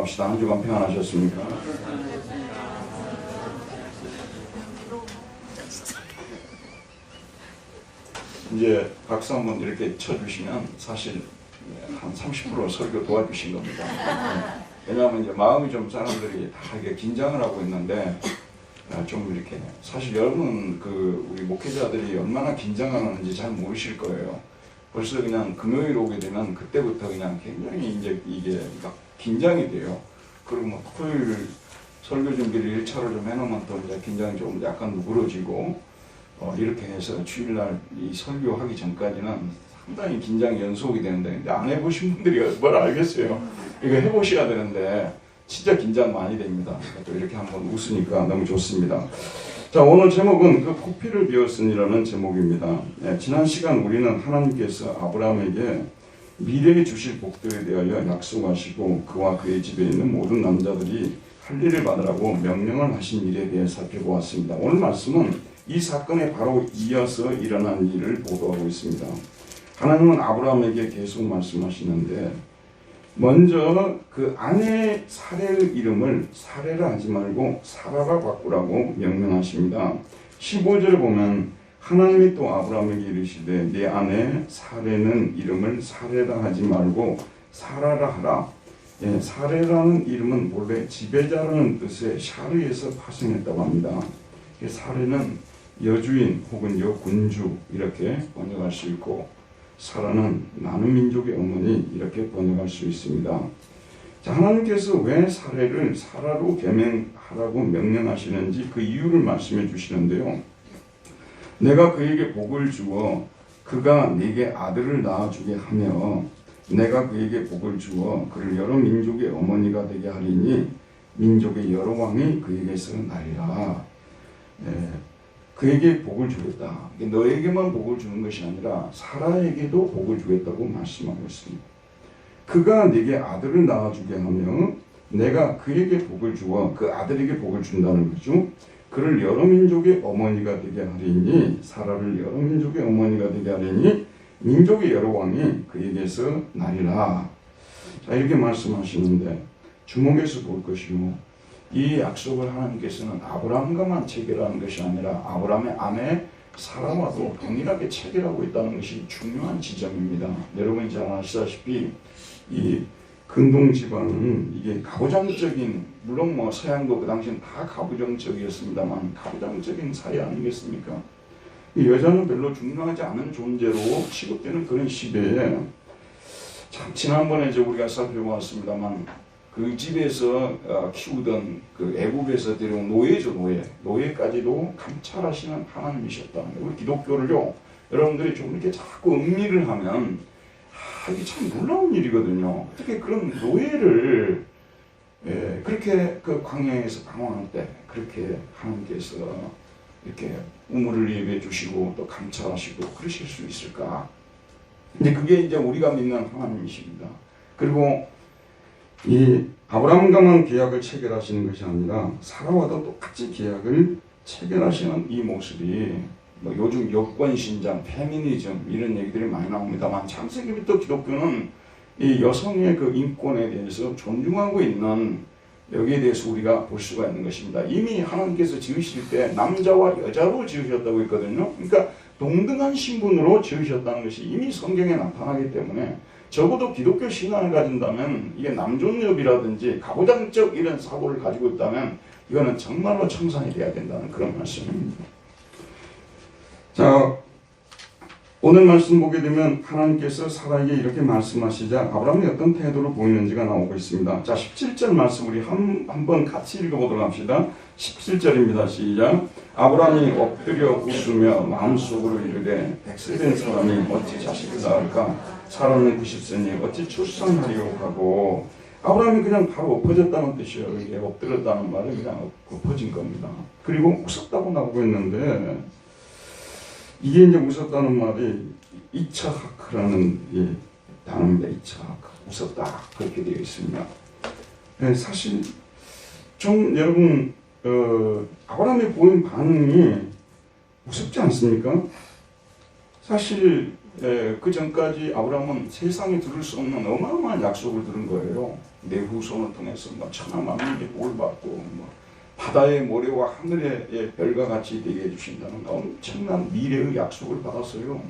기도합시다. 한 주간 평안하셨습니까? 이제 박수 한번 이렇게 쳐주시면 사실 한 30% 설교 도와주신 겁니다. 왜냐하면 이제 마음이 좀 사람들이 다 이게 긴장을 하고 있는데 좀 이렇게 사실 여러분 우리 목회자들이 얼마나 긴장하는지 잘 모르실 거예요. 벌써 그냥 금요일 오게 되면 그때부터 그냥 굉장히 이제 이게 막 긴장이 돼요. 그리고 뭐 토요일 설교 준비를 1차로 좀 해놓으면 또 이제 긴장이 좀 약간 누그러지고 이렇게 해서 주일날 이 설교하기 전까지는 상당히 긴장이 연속이 되는데 근데 안 해보신 분들이 뭘 알겠어요. 이거 해보셔야 되는데 진짜 긴장 많이 됩니다. 또 이렇게 한번 웃으니까 너무 좋습니다. 자, 오늘 제목은 그 포피를 비웠으니라는 제목입니다. 지난 시간 우리는 하나님께서 아브라함에게 미래에 주실 복들에 대하여 약속하시고 그와 그의 집에 있는 모든 남자들이 할 일을 받으라고 명령을 하신 일에 대해 살펴보았습니다. 오늘 말씀은 이 사건에 바로 이어서 일어난 일을 보도하고 있습니다. 하나님은 아브라함에게 계속 말씀하시는데 먼저 그 아내 사레의 이름을 사레라 하지 말고 사라라 바꾸라고 명령하십니다. 15절을 보면 하나님이 또 아브라함에게 이르시되 네 아내 사레는 이름을 사레라 하지 말고 사라라 하라. 사레라는 이름은 본래 지배자라는 뜻의 샤르에서 파생했다고 합니다. 사레는 여주인 혹은 여군주 이렇게 번역할 수 있고 사라는 나는 민족의 어머니 이렇게 번역할 수 있습니다. 자, 하나님께서 왜 사레를 사라로 계명하라고 명령하시는지 그 이유를 말씀해 주시는데요. 내가 그에게 복을 주어 그가 네게 아들을 낳아주게 하며 내가 그에게 복을 주어 그를 여러 민족의 어머니가 되게 하리니 민족의 여러 왕이 그에게서 나리라. 그에게 복을 주겠다. 너에게만 복을 주는 것이 아니라 사라에게도 복을 주겠다고 말씀하고 있습니다. 그가 네게 아들을 낳아주게 하며 내가 그에게 복을 주어 그 아들에게 복을 준다는 거죠. 그를 여러 민족의 어머니가 되게 하리니 사라를 여러 민족의 어머니가 되게 하리니 민족의 여러 왕이 그에게서 나리라. 자, 이렇게 말씀하시는데 주목해서 볼 것이요. 이 약속을 하나님께서는 아브라함과만 체결하는 것이 아니라 아브라함의 아내 사라와도 동일하게 체결하고 있다는 것이 중요한 지점입니다. 여러분이 잘 아시다시피 이 근동 지방은 이게 가부장적인, 물론 뭐 서양도 그 당시엔 다 가부장적이었습니다만 가부장적인 사회 아니겠습니까? 여자는 별로 중요하지 않은 존재로 취급되는 그런 시대에 참 지난번에 우리가 살펴보았습니다만 그 집에서 키우던 그 애국에서 데려온 노예죠, 노예까지도 감찰하시는 하나님이셨다는 거예요. 우리 기독교를요, 여러분들이 좀 이렇게 자꾸 음미를 하면 이게 참 놀라운 일이거든요. 어떻게 그런 노예를 그렇게 그 광야에서 방황할 때 그렇게 하나님께서 이렇게 우물을 예배해 주시고 또 감찰하시고 그러실 수 있을까? 근데 그게 이제 우리가 믿는 하나님이십니다. 그리고 이 아브라함과만 계약을 체결하시는 것이 아니라 사라와도 똑같이 계약을 체결하시는 이 모습이 뭐 요즘 여권신장, 페미니즘 이런 얘기들이 많이 나옵니다만 창세기부터 기독교는 이 여성의 그 인권에 대해서 존중하고 있는 여기에 대해서 우리가 볼 수가 있는 것입니다. 이미 하나님께서 지으실 때 남자와 여자로 지으셨다고 했거든요. 그러니까 동등한 신분으로 지으셨다는 것이 이미 성경에 나타나기 때문에 적어도 기독교 신앙을 가진다면 이게 남존여비라든지 가부장적 이런 사고를 가지고 있다면 이거는 정말로 청산이 돼야 된다는 그런 말씀입니다. 자, 오늘 말씀 보게 되면 하나님께서 사라에게 이렇게 말씀하시자 아브라함이 어떤 태도를 보이는지가 나오고 있습니다. 자, 17절 말씀 우리 한번 같이 읽어보도록 합시다. 17절입니다. 시작. 아브라함이 엎드려 웃으며 마음속으로 이르되 100세 된 사람이 어찌 자식을 낳을까? 사라는 90세니 어찌 출산하리오 하고 아브라함이 그냥 바로 엎어졌다는 뜻이에요. 이게 엎드렸다는 말은 그냥 엎어진 겁니다. 그리고 웃었다고 나오고 있는데 이게 이제 웃었다는 말이 이차하크라는 단어입니다. 이차하크. 웃었다. 그렇게 되어 있습니다. 사실 좀 여러분 아브라함이 보인 반응이 무섭지 않습니까? 사실 그 전까지 아브라함은 세상에 들을 수 없는 어마어마한 약속을 들은 거예요. 내 후손을 통해서 뭐 천하 만민이 복을 받고 뭐 바다의 모래와 하늘의 별과 같이 되게 해주신다는 엄청난 미래의 약속을 받았어요.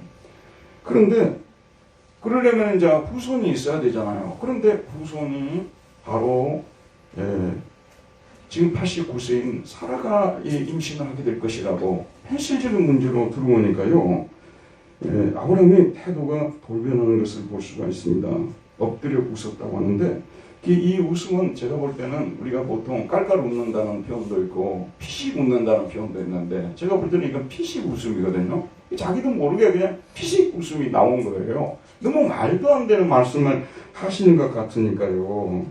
그런데 그러려면 이제 후손이 있어야 되잖아요. 그런데 후손이 바로 지금 89세인 사라가 임신을 하게 될 것이라고 현실적인 문제로 들어오니까요. 아브라함의 태도가 돌변하는 것을 볼 수가 있습니다. 엎드려 웃었다고 하는데 이 웃음은 제가 볼 때는 우리가 보통 깔깔 웃는다는 표현도 있고 피식 웃는다는 표현도 있는데 제가 볼 때는 이건 피식 웃음이거든요. 자기도 모르게 그냥 피식 웃음이 나온 거예요. 너무 말도 안 되는 말씀을 하시는 것 같으니까요.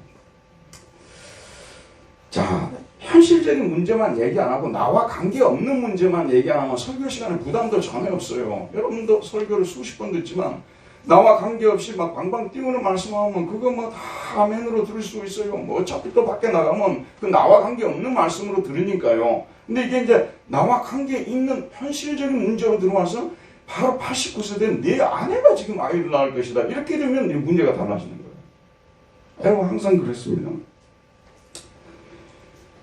자, 현실적인 문제만 얘기 안 하고 나와 관계없는 문제만 얘기 안 하면 설교 시간에 부담도 전혀 없어요. 여러분도 설교를 수십 번 듣지만 나와 관계없이 막 방방 띄우는 말씀하면 그거 뭐 다 아멘으로 들을 수 있어요. 뭐 어차피 또 밖에 나가면 그 나와 관계없는 말씀으로 들으니까요. 근데 이게 이제 나와 관계 있는 현실적인 문제로 들어와서 바로 89세 된 내 아내가 지금 아이를 낳을 것이다. 이렇게 되면 문제가 달라지는 거예요. 여러분 항상 그랬습니다.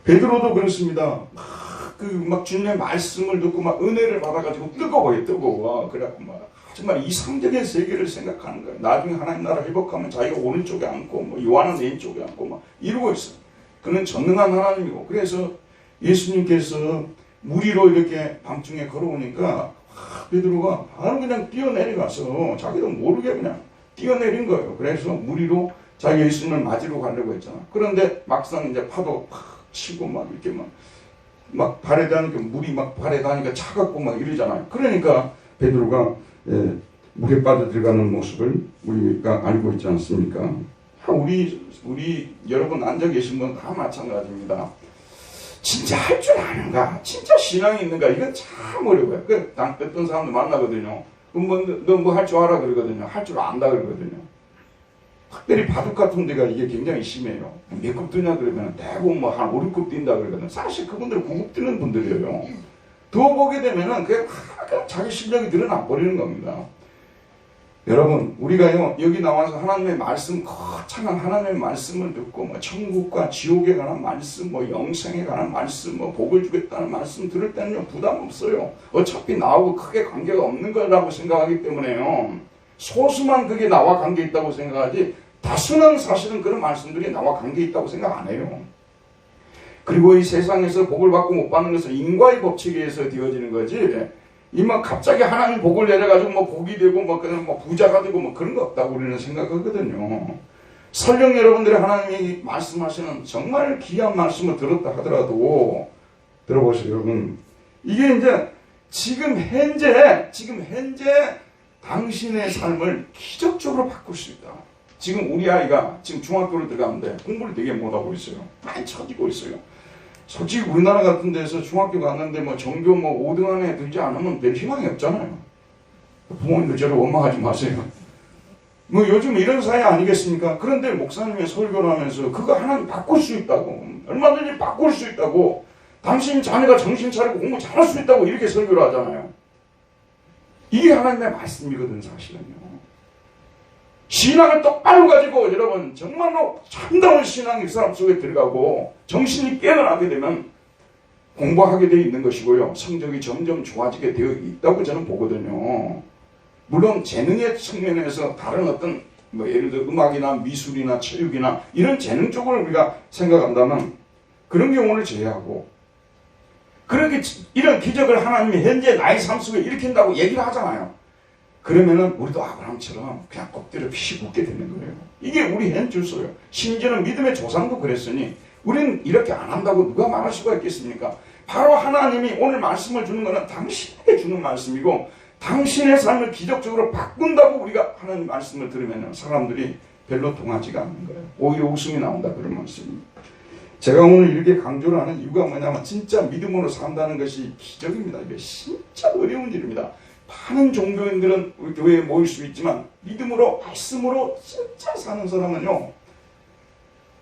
베드로도 그렇습니다. 막 주님의 말씀을 듣고 막 은혜를 받아가지고 뜨거워. 그래갖고 막 정말 이상적인 세계를 생각하는 거예요. 나중에 하나님 나라 회복하면 자기가 오른쪽에 앉고 뭐 요한은 왼쪽에 앉고 막 이러고 있어요. 그는 전능한 하나님이고 그래서 예수님께서 물 위로 이렇게 밤중에 걸어오니까 베드로가 바로 그냥 뛰어내려가서 자기도 모르게 그냥 뛰어내린 거예요. 그래서 물 위로 자기 예수님을 맞으러 가려고 했잖아. 그런데 막상 이제 파도 팍 치고 막 이렇게 막 발에 닿으니까 물이 막 발에 닿으니까 차갑고 막 이러잖아요. 그러니까 베드로가 물에 빠져 들어가는 모습을 우리가 알고 있지 않습니까? 우리 여러분 앉아 계신 분 다 마찬가지입니다. 진짜 할 줄 아는가? 진짜 신앙이 있는가? 이건 참 어려워요. 어떤 사람들 만나거든요. 너 뭐 할 줄 알아? 그러거든요. 할 줄 안다 그러거든요. 특별히 바둑 같은 데가 이게 굉장히 심해요. 몇 급 뜨냐 그러면 대부분 뭐 한 5, 6급 뛴다 그러거든요. 사실 그분들은 9급 뛰는 분들이에요. 더 보게 되면은 그냥 자기 실력이 드러나 버리는 겁니다. 여러분, 우리가요, 여기 나와서 하나님의 말씀, 거창한 하나님의 말씀을 듣고, 뭐, 천국과 지옥에 관한 말씀, 뭐, 영생에 관한 말씀, 뭐, 복을 주겠다는 말씀 들을 때는요, 부담 없어요. 어차피 나하고 크게 관계가 없는 거라고 생각하기 때문에요. 소수만 그게 나와 관계 있다고 생각하지, 다수는 사실은 그런 말씀들이 나와 관계 있다고 생각 안 해요. 그리고 이 세상에서 복을 받고 못 받는 것은 인과의 법칙에 의해서 되어지는 거지, 이만 갑자기 하나님 복을 내려가지고 뭐 복이 되고 뭐 그냥 뭐 부자가 되고 뭐 그런 거 없다고 우리는 생각하거든요. 설령 여러분들이 하나님이 말씀하시는 정말 귀한 말씀을 들었다 하더라도 들어보세요, 여러분. 이게 이제 지금 현재 당신의 삶을 기적적으로 바꿀 수 있다. 지금 우리 아이가 지금 중학교를 들어가는데 공부를 되게 못하고 있어요. 많이 처지고 있어요. 솔직히 우리나라 같은 데서 중학교 갔는데 뭐 전교 뭐 5등 안에 들지 않으면 별 희망이 없잖아요. 부모님들 저를 원망하지 마세요. 뭐 요즘 이런 사회 아니겠습니까? 그런데 목사님이 설교를 하면서 그거 하나님 바꿀 수 있다고, 얼마든지 바꿀 수 있다고, 당신 자녀가 정신 차리고 공부 잘할 수 있다고 이렇게 설교를 하잖아요. 이게 하나님의 말씀이거든 사실은요. 신앙을 똑바로 가지고 여러분 정말로 참다운 신앙이 그 사람 속에 들어가고 정신이 깨어나게 되면 공부하게 되어 있는 것이고요. 성적이 점점 좋아지게 되어 있다고 저는 보거든요. 물론 재능의 측면에서 다른 어떤 뭐 예를 들어 음악이나 미술이나 체육이나 이런 재능 쪽을 우리가 생각한다면 그런 경우를 제외하고 그렇게 이런 기적을 하나님이 현재 나의 삶 속에 일으킨다고 얘기를 하잖아요. 그러면은 우리도 아브라함처럼 그냥 엎드려 피식 웃게 되는 거예요. 이게 우리 현주소예요. 심지어는 믿음의 조상도 그랬으니 우리는 이렇게 안 한다고 누가 말할 수가 있겠습니까? 바로 하나님이 오늘 말씀을 주는 것은 당신에게 주는 말씀이고 당신의 삶을 기적적으로 바꾼다고 우리가 하나님 말씀을 들으면 사람들이 별로 통하지가 않는 거예요. 오히려 웃음이 나온다 그런 말씀입니다. 제가 오늘 이렇게 강조를 하는 이유가 뭐냐면 진짜 믿음으로 산다는 것이 기적입니다. 이게 진짜 어려운 일입니다. 많은 종교인들은 우리 교회에 모일 수 있지만 믿음으로 말씀으로 진짜 사는 사람은요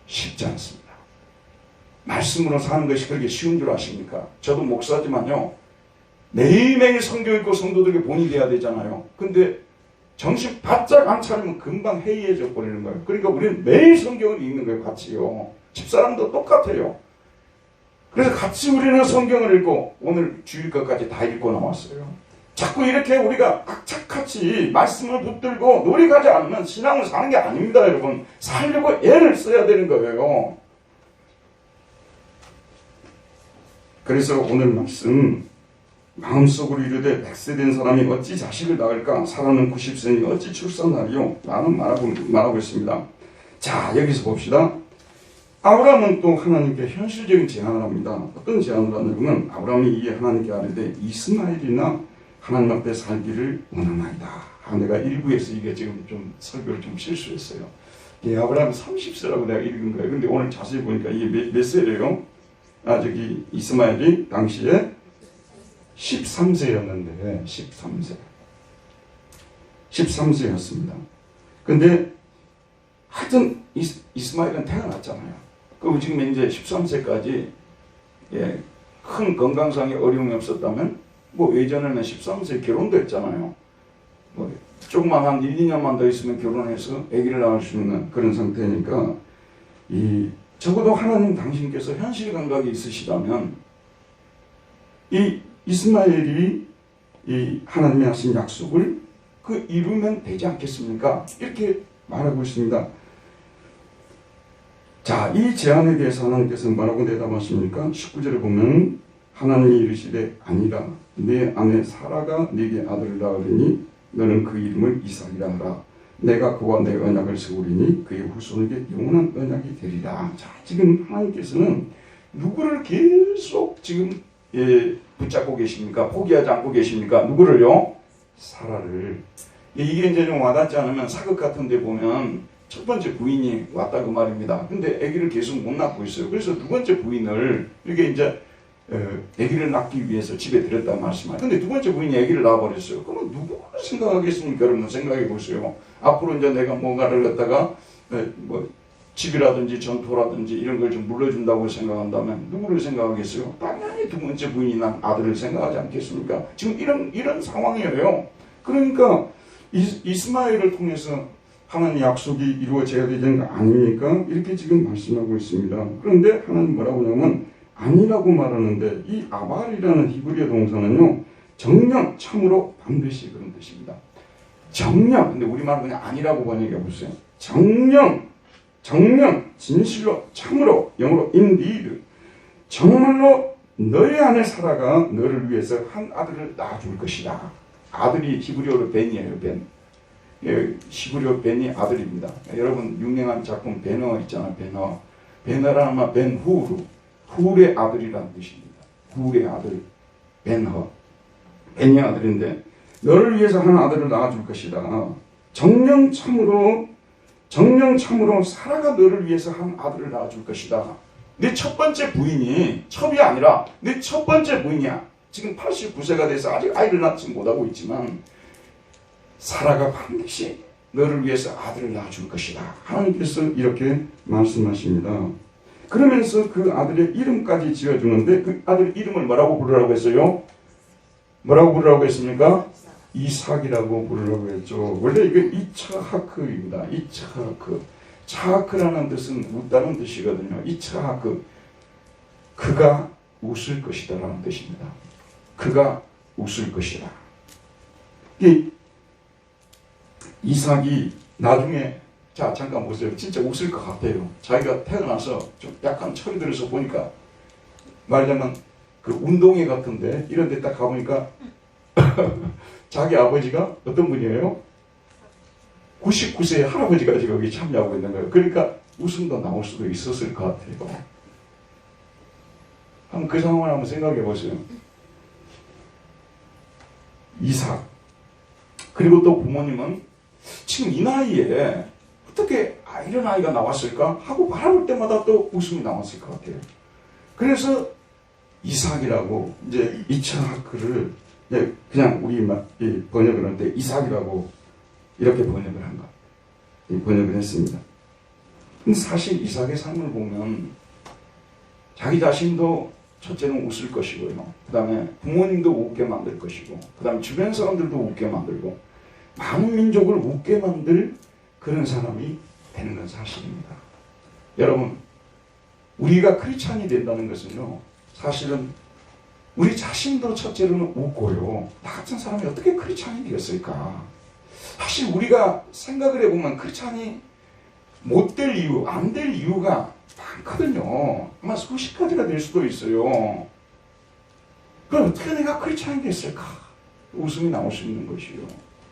쉽지 않습니다. 말씀으로 사는 것이 그렇게 쉬운 줄 아십니까? 저도 목사지만요 매일매일 성경 읽고 성도들에게 본이 돼야 되잖아요. 근데 정신 바짝 안 차리면 금방 해이해져 버리는 거예요. 그러니까 우리는 매일 성경을 읽는 거예요. 같이요. 집사람도 똑같아요. 그래서 같이 우리는 성경을 읽고 오늘 주일까지 다 읽고 나왔어요. 자꾸 이렇게 우리가 악착같이 말씀을 붙들고 노력하지 않으면 신앙을 사는 게 아닙니다. 여러분. 살려고 애를 써야 되는 거예요. 그래서 오늘 말씀, 마음속으로 이르되 100세 된 사람이 어찌 자식을 낳을까? 살아는 90세니 어찌 출산하리요? 라는 말하고 있습니다. 자, 여기서 봅시다. 아브라함은 또 하나님께 현실적인 제안을 합니다. 어떤 제안을 하냐면 아브라함이 이에 하나님께 아뢰되 이스마엘이나 하나님 앞에 살기를 원하나이다. 내가 일부에서 이게 지금 좀 설교를 좀 실수했어요. 예, 아브라함이 30세라고 내가 읽은 거예요. 근데 오늘 자세히 보니까 이게 몇 세래요? 저기 이스마엘이 당시에 13세였는데 13세였습니다. 근데 하여튼 이스마엘은 태어났잖아요. 그리고 지금 이제 13세까지 큰 건강상의 어려움이 없었다면 뭐 예전에는 13세 결혼도 했잖아요. 뭐 조금만 한 1, 2년만 더 있으면 결혼해서 아기를 낳을 수 있는 그런 상태니까 적어도 하나님 당신께서 현실 감각이 있으시다면 이 이스마엘이 이 하나님이 하신 약속을 이루면 되지 않겠습니까? 이렇게 말하고 있습니다. 자, 이 제안에 대해서 하나님께서 뭐라고 대답하십니까? 19절에 보면 하나님이 이르시되 아니라 내 아내 사라가 네게 아들을 낳으리니 너는 그 이름을 이삭이라 하라. 내가 그와 내 언약을 세우리니 그의 후손에게 영원한 언약이 되리라. 자, 지금 하나님께서는 누구를 계속 지금 붙잡고 계십니까? 포기하지 않고 계십니까? 누구를요? 사라를. 이게 이제 좀 와닿지 않으면 사극 같은 데 보면 첫 번째 부인이 왔다 그 말입니다. 근데 아기를 계속 못 낳고 있어요. 그래서 두 번째 부인을 이렇게 이제 아기를 낳기 위해서 집에 들였단 말씀이에요. 근데 두 번째 부인이 아기를 낳아버렸어요. 그러면 누구를 생각하겠습니까? 여러분 생각해 보세요. 앞으로 이제 내가 뭔가를 갖다가 뭐 집이라든지 전토라든지 이런 걸 좀 물려준다고 생각한다면 누구를 생각하겠어요? 당연히 두 번째 부인이 난 아들을 생각하지 않겠습니까? 지금 이런 상황이에요. 그러니까 이스마엘을 통해서 하나님 약속이 이루어져야 되는 거 아닙니까? 이렇게 지금 말씀하고 있습니다. 그런데 하나님 뭐라고 하냐면 아니라고 말하는데 이 아발이라는 히브리어 동사는요 정령 참으로 반드시 그런 뜻입니다. 정령, 근데 우리말은 그냥 아니라고 번역해 보세요. 정령 진실로 참으로 영어로 indeed 정말로 너의 아내 사라가 너를 위해서 한 아들을 낳아줄 것이다. 아들이 히브리어로 벤이에요. 벤. 히브리어 벤이 아들입니다. 여러분 유명한 작품 베너 있잖아요. 베너라는 아마 벤후르 훌의 아들이라는 뜻입니다. 훌의 아들 벤허 벤의 아들인데 너를 위해서 한 아들을 낳아줄 것이다. 정령 참으로 사라가 너를 위해서 한 아들을 낳아줄 것이다. 내 첫 번째 부인이 첩이 아니라 내 첫 번째 부인이야. 지금 89세가 돼서 아직 아이를 낳지 못하고 있지만 사라가 반드시 너를 위해서 아들을 낳아줄 것이다. 하나님께서 이렇게 말씀하십니다. 그러면서 그 아들의 이름까지 지어주는데 그 아들 이름을 뭐라고 부르라고 했어요? 뭐라고 부르라고 했습니까? 이삭이라고 부르라고 했죠. 원래 이게 이차하크입니다. 이차하크. 차하크라는 뜻은 웃다는 뜻이거든요. 이차하크. 그가 웃을 것이다 라는 뜻입니다. 그가 웃을 것이다. 이삭이 나중에 자 잠깐 보세요. 진짜 웃을 것 같아요. 자기가 태어나서 좀 약간 철이 들어서 보니까 말하자면 그 운동회 같은데 이런 데 딱 가보니까 자기 아버지가 어떤 분이에요? 99세의 할아버지가 지금 여기 참여하고 있는 거예요. 그러니까 웃음도 나올 수도 있었을 것 같아요. 한번 그 상황을 한번 생각해 보세요. 이삭. 그리고 또 부모님은 지금 이 나이에 어떻게 이런 아이가 나왔을까 하고 바라볼 때마다 또 웃음이 나왔을 것 같아요. 그래서 이삭이라고 이제 이차하크를 그냥 우리 번역을 할 때 이삭이라고 이렇게 번역을 한 거. 번역을 했습니다. 근데 사실 이삭의 삶을 보면 자기 자신도 첫째는 웃을 것이고요. 그 다음에 부모님도 웃게 만들 것이고 그 다음에 주변 사람들도 웃게 만들고 많은 민족을 웃게 만들 그런 사람이 되는 건 사실입니다. 여러분, 우리가 크리스찬이 된다는 것은요, 사실은 우리 자신도 첫째로는 웃고요. 나 같은 사람이 어떻게 크리스찬이 되었을까? 사실 우리가 생각을 해보면 크리스찬이 못 될 이유, 안 될 이유가 많거든요. 아마 수십 가지가 될 수도 있어요. 그럼 어떻게 내가 크리스찬이 됐을까? 웃음이 나올 수 있는 것이요.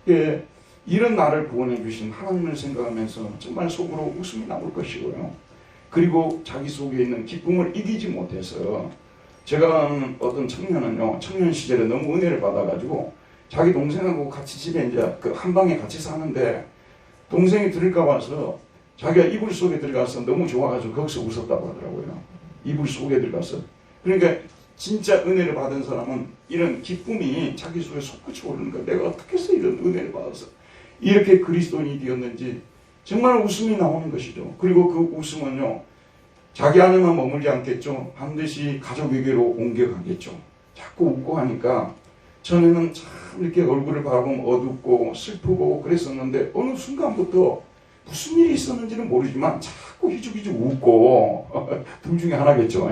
예, 이런 나를 구원해 주신 하나님을 생각하면서 정말 속으로 웃음이 나올 것이고요. 그리고 자기 속에 있는 기쁨을 이기지 못해서, 제가 아는 어떤 청년은요, 청년 시절에 너무 은혜를 받아가지고 자기 동생하고 같이 집에 이제 그 한 방에 같이 사는데, 동생이 들을까 봐서 자기가 이불 속에 들어가서 너무 좋아가지고 거기서 웃었다고 하더라고요. 이불 속에 들어가서. 그러니까 진짜 은혜를 받은 사람은 이런 기쁨이 자기 속에 솟구쳐 오르는 거야. 내가 어떻게 해서 이런 은혜를 받아서 이렇게 그리스도인이 되었는지 정말 웃음이 나오는 것이죠. 그리고 그 웃음은요, 자기 안에만 머물지 않겠죠. 반드시 가족에게로 옮겨가겠죠. 자꾸 웃고 하니까, 전에는 참 이렇게 얼굴을 바라보면 어둡고 슬프고 그랬었는데, 어느 순간부터 무슨 일이 있었는지는 모르지만 자꾸 희죽희죽 웃고 둘 중에 하나겠죠.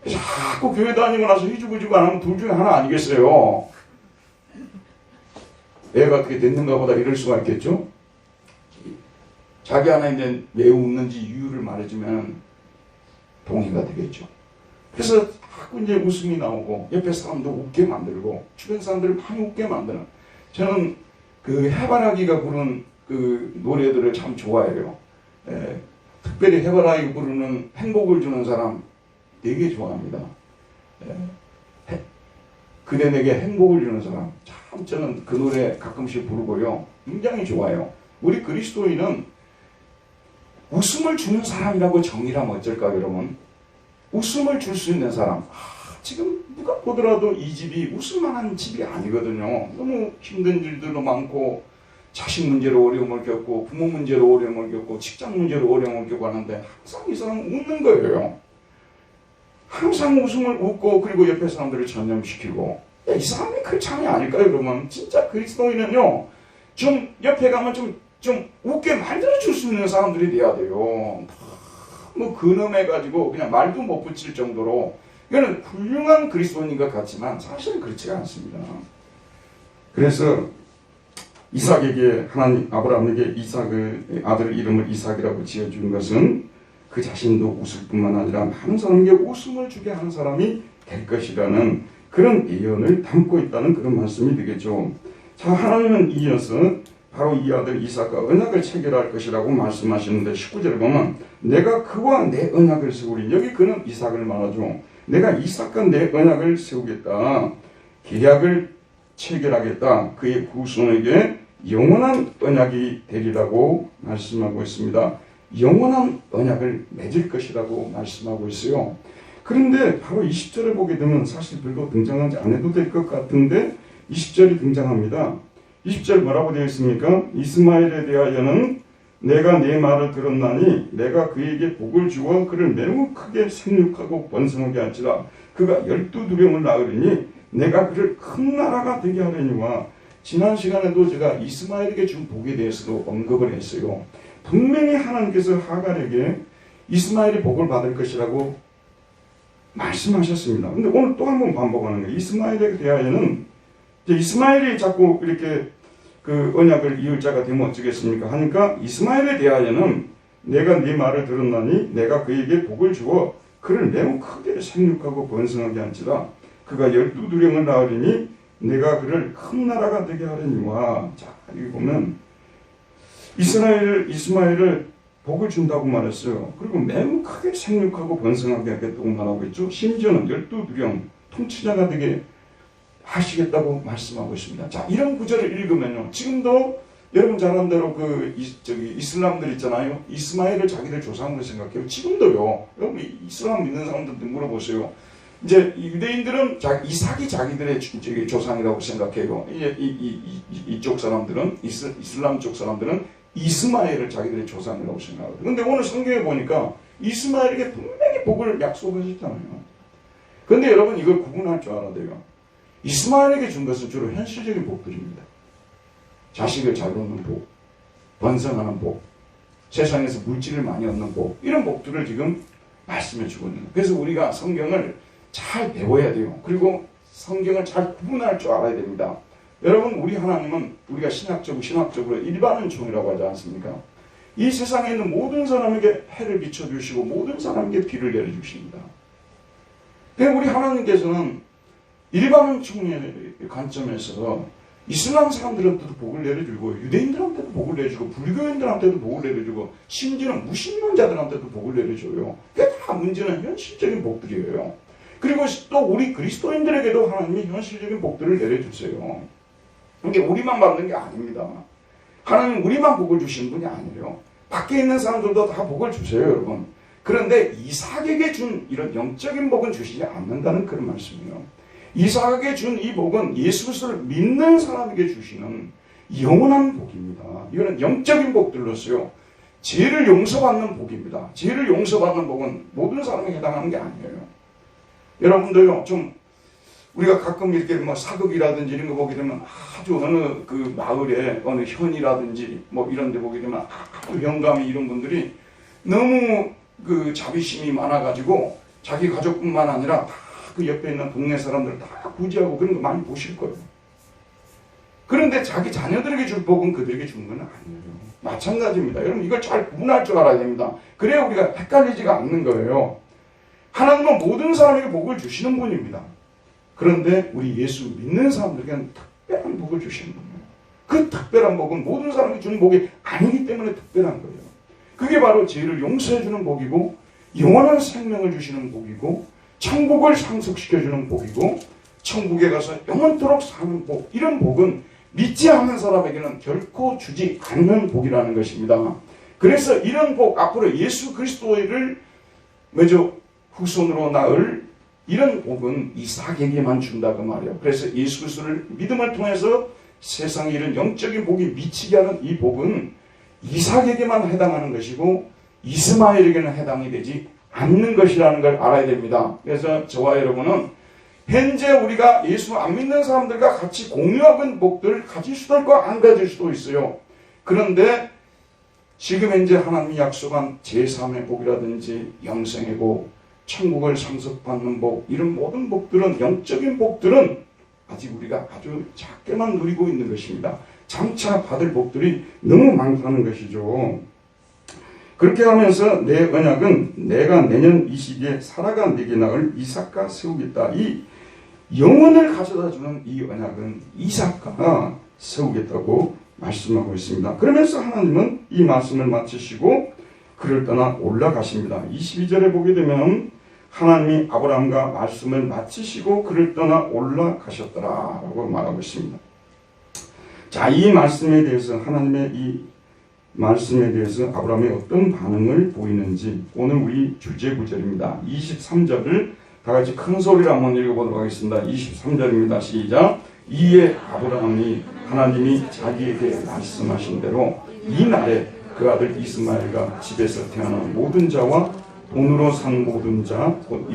자꾸 교회 다니고 나서 희죽희죽 안 하면 둘 중에 하나 아니겠어요. 애가 어떻게 됐는가 보다 이럴 수가 있겠죠. 자기 안에 이제 왜 웃는지 이유를 말해주면 동의가 되겠죠. 그래서 자꾸 이제 웃음이 나오고 옆에 사람도 웃게 만들고 주변 사람들을 많이 웃게 만드는, 저는 그 해바라기가 부른 그 노래들을 참 좋아해요. 특별히 해바라기 부르는 행복을 주는 사람 되게 좋아합니다. 그대 내게 행복을 주는 사람, 참 저는 그 노래 가끔씩 부르고요. 굉장히 좋아요. 우리 그리스도인은 웃음을 주는 사람이라고 정의하면 어쩔까 여러분? 웃음을 줄 수 있는 사람. 지금 누가 보더라도 이 집이 웃을만한 집이 아니거든요. 너무 힘든 일들도 많고, 자식 문제로 어려움을 겪고, 부모 문제로 어려움을 겪고, 직장 문제로 어려움을 겪고 하는데 항상 이 사람은 웃는 거예요. 항상 웃음을 웃고, 그리고 옆에 사람들을 전념시키고. 이 사람이 크리스찬이 아닐까요 여러분? 진짜 그리스도인은요, 좀 옆에 가면 좀 웃게 만들어줄 수 있는 사람들이 돼야 돼요. 뭐 근엄해가지고 그냥 말도 못 붙일 정도로, 이거는 훌륭한 그리스도인인 것 같지만 사실은 그렇지가 않습니다. 그래서 이삭에게, 하나님 아브라함에게 이삭의 아들 이름을 이삭이라고 지어준 것은 그 자신도 웃을 뿐만 아니라 많은 사람에게 웃음을 주게 하는 사람이 될 것이라는 그런 예언을 담고 있다는 그런 말씀이 되겠죠. 자, 하나님은 이어서 바로 이 아들 이삭과 언약을 체결할 것이라고 말씀하시는데, 19절에 보면 내가 그와 내 언약을 세우리. 여기 그는 이삭을 말하죠. 내가 이삭과 내 언약을 세우겠다. 계약을 체결하겠다. 그의 후손에게 영원한 언약이 되리라고 말씀하고 있습니다. 영원한 언약을 맺을 것이라고 말씀하고 있어요. 그런데 바로 20절을 보게 되면 사실 별로 등장하지 않아도 될 것 같은데 20절이 등장합니다. 20절 뭐라고 되어 있습니까? 이스마엘에 대하여는 내가 내 말을 들었나니 내가 그에게 복을 주어 그를 매우 크게 생육하고 번성하게 할지라. 그가 12두령을 낳으리니 내가 그를 큰 나라가 되게 하려니와. 지난 시간에도 제가 이스마엘에게 준 복에 대해서도 언급을 했어요. 분명히 하나님께서 하갈에게 이스마엘이 복을 받을 것이라고 말씀하셨습니다. 근데 오늘 또 한 번 반복하는 거예요. 이스마엘에 대하여는, 이스마엘이 자꾸 이렇게 그 언약을 이을 자가 되면 어쩌겠습니까? 하니까 이스마엘에 대하여는 내가 네 말을 들었나니 내가 그에게 복을 주어 그를 매우 크게 생육하고 번성하게 할지라. 그가 12두령을 낳으리니 내가 그를 큰 나라가 되게 하려니와. 자, 여기 보면 이스마엘을 복을 준다고 말했어요. 그리고 매우 크게 생육하고 번성하게 하겠다고 말하고 있죠. 심지어는 12두령 통치자가 되게 하시겠다고 말씀하고 있습니다. 자, 이런 구절을 읽으면요, 지금도 여러분 잘 아는 대로 이슬람들 있잖아요. 이스마엘을 자기들 조상으로 생각해요. 지금도요. 여러분 이슬람 믿는 사람들한테 물어보세요. 이제 유대인들은 이삭이 자기들의 조상이라고 생각해요. 이쪽 사람들은, 이슬람 쪽 사람들은 이스마엘을 자기들의 조상이라고 생각하거든요. 근데 오늘 성경에 보니까 이스마엘에게 분명히 복을 약속하셨잖아요. 근데 여러분 이걸 구분할 줄 알아야 돼요. 이스마엘에게 준 것은 주로 현실적인 복들입니다. 자식을 잘 얻는 복, 번성하는 복, 세상에서 물질을 많이 얻는 복, 이런 복들을 지금 말씀해 주고 있는 거예요. 그래서 우리가 성경을 잘 배워야 돼요. 그리고 성경을 잘 구분할 줄 알아야 됩니다. 여러분, 우리 하나님은 우리가 신학적으로 일반은총이라고 하지 않습니까? 이 세상에 있는 모든 사람에게 해를 비춰주시고 모든 사람에게 비를 내려주십니다. 그래서 우리 하나님께서는 일반은총의 관점에서 이슬람 사람들한테도 복을 내려주고 유대인들한테도 복을 내려주고 불교인들한테도 복을 내려주고 심지어는 무신론자들한테도 복을 내려줘요. 그게 다 문제는 현실적인 복들이에요. 그리고 또 우리 그리스도인들에게도 하나님이 현실적인 복들을 내려주세요. 이게 우리만 받는 게 아닙니다. 하나님 우리만 복을 주시는 분이 아니에요. 밖에 있는 사람들도 다 복을 주세요, 여러분. 그런데 이삭에게 준 이런 영적인 복은 주시지 않는다는 그런 말씀이에요. 이삭에게 준 이 복은 예수 그리스도를 믿는 사람에게 주시는 영원한 복입니다. 이거는 영적인 복들로서요. 죄를 용서받는 복입니다. 죄를 용서받는 복은 모든 사람에게 해당하는 게 아니에요. 여러분들요, 좀 우리가 가끔 이렇게 뭐 사극이라든지 이런 거 보게 되면 아주 어느 그 마을에 어느 현이라든지 뭐 이런 데 보게 되면 아주 영감이 이런 분들이 너무 그 자비심이 많아가지고 자기 가족뿐만 아니라 다 그 옆에 있는 동네 사람들 다 구제하고 그런 거 많이 보실 거예요. 그런데 자기 자녀들에게 줄 복은 그들에게 주는 건 아니에요. 마찬가지입니다. 여러분, 이걸 잘 구분할 줄 알아야 됩니다. 그래야 우리가 헷갈리지가 않는 거예요. 하나님은 모든 사람에게 복을 주시는 분입니다. 그런데 우리 예수 믿는 사람들에게는 특별한 복을 주시는 분이에요. 그 특별한 복은 모든 사람이 주는 복이 아니기 때문에 특별한 거예요. 그게 바로 죄를 용서해 주는 복이고 영원한 생명을 주시는 복이고 천국을 상속시켜주는 복이고 천국에 가서 영원토록 사는 복, 이런 복은 믿지 않는 사람에게는 결코 주지 않는 복이라는 것입니다. 그래서 이런 복, 앞으로 예수 그리스도를 먼저 후손으로 낳을 이런 복은 이삭에게만 준다고 말이에요. 그래서 예수 그리스도를 믿음을 통해서 세상에 이런 영적인 복이 미치게 하는 이 복은 이삭에게만 해당하는 것이고 이스마엘에게는 해당이 되지 않는 것이라는 걸 알아야 됩니다. 그래서 저와 여러분은 현재 우리가 예수 안 믿는 사람들과 같이 공유하고 있는 복들을 가질 수도 있고 안 가질 수도 있어요. 그런데 지금 현재 하나님이 약속한 제3의 복이라든지 영생의 복, 천국을 상속받는 복, 이런 모든 복들은, 영적인 복들은 아직 우리가 아주 작게만 누리고 있는 것입니다. 장차 받을 복들이 너무 많다는 것이죠. 그렇게 하면서 내 언약은 내가 내년 이 시기에 살아가 내게 낳을 이삭과 세우겠다. 이 영혼을 가져다주는 이 언약은 이삭과 세우겠다고 말씀하고 있습니다. 그러면서 하나님은 이 말씀을 마치시고 그를 떠나 올라가십니다. 22절에 보게 되면 하나님이 아브라함과 말씀을 마치시고 그를 떠나 올라가셨더라라고 말하고 있습니다. 자, 이 말씀에 대해서 하나님의 이 말씀에 대해서 아브라함이 어떤 반응을 보이는지 오늘 우리 주제 구절입니다. 23절을 다 같이 큰 소리로 한번 읽어보도록 하겠습니다. 23절입니다. 시작. 이에 아브라함이 하나님이 자기에게 말씀하신 대로 이날에 그 아들 이스마엘과 집에서 태어난 모든 자와 돈으로 산 모든 자, 곧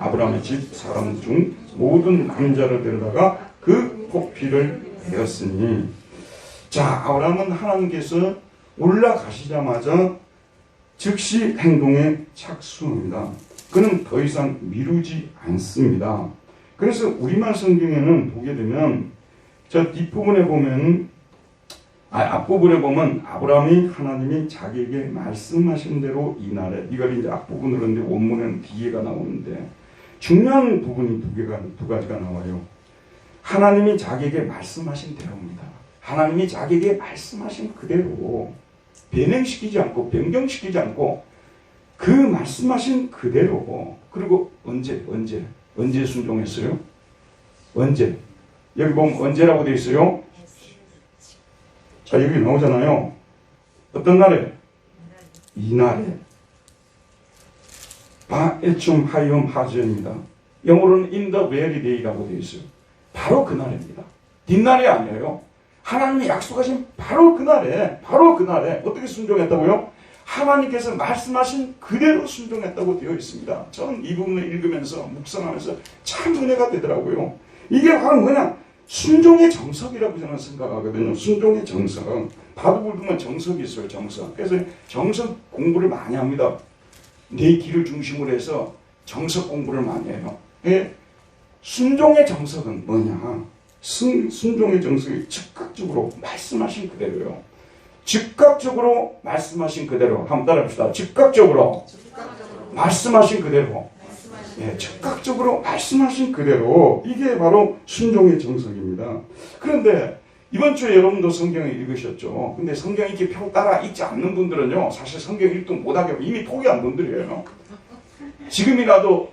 아브라함의 집 사람 중 모든 남자를 데려다가 그 포피를 베었으니. 자, 아브라함은 하나님께서 올라가시자마자 즉시 행동에 착수합니다. 그는 더 이상 미루지 않습니다. 그래서 우리말 성경에는 보게 되면 저 뒷부분에 보면 앞부분에 보면 아브라함이 하나님이 자기에게 말씀하신 대로 이날에, 이걸 이제 앞부분으로 했는데 원문에는 뒤에가 나오는데 중요한 부분이 두 가지가 나와요. 하나님이 자기에게 말씀하신 대로입니다. 하나님이 자기에게 말씀하신 그대로 변형시키지 않고 변경시키지 않고 그 말씀하신 그대로. 그리고 언제 순종했어요? 언제? 여기 보면 언제라고 되어 있어요? 자, 여기 나오잖아요. 어떤 날에? 이날에. 바에춤 하이옴 하전입니다. 영어로는 in the very day라고 되어 있어요. 바로 그날입니다. 뒷날이 아니에요. 하나님이 약속하신 바로 그날에 어떻게 순종했다고요? 하나님께서 말씀하신 그대로 순종했다고 되어 있습니다. 저는 이 부분을 읽으면서 묵상하면서 참 은혜가 되더라고요. 이게 바로 뭐냐? 순종의 정석이라고 저는 생각하거든요. 순종의 정석. 바둑을 두면 정석이 있어요. 정석. 그래서 정석 공부를 많이 합니다. 내 길을 중심으로 해서 정석 공부를 많이 해요. 순종의 정석은 뭐냐? 순종의 정석이 즉각적으로 말씀하신 그대로요. 즉각적으로 말씀하신 그대로. 한번 따라합시다. 즉각적으로 말씀하신 그대로. 즉각적으로 말씀하신 그대로. 이게 바로 순종의 정석입니다. 그런데 이번 주에 여러분도 성경을 읽으셨죠. 근데 성경 읽기 표 따라 읽지 않는 분들은요, 사실 성경 읽도 못하게 하고 이미 포기한 분들이에요. 지금이라도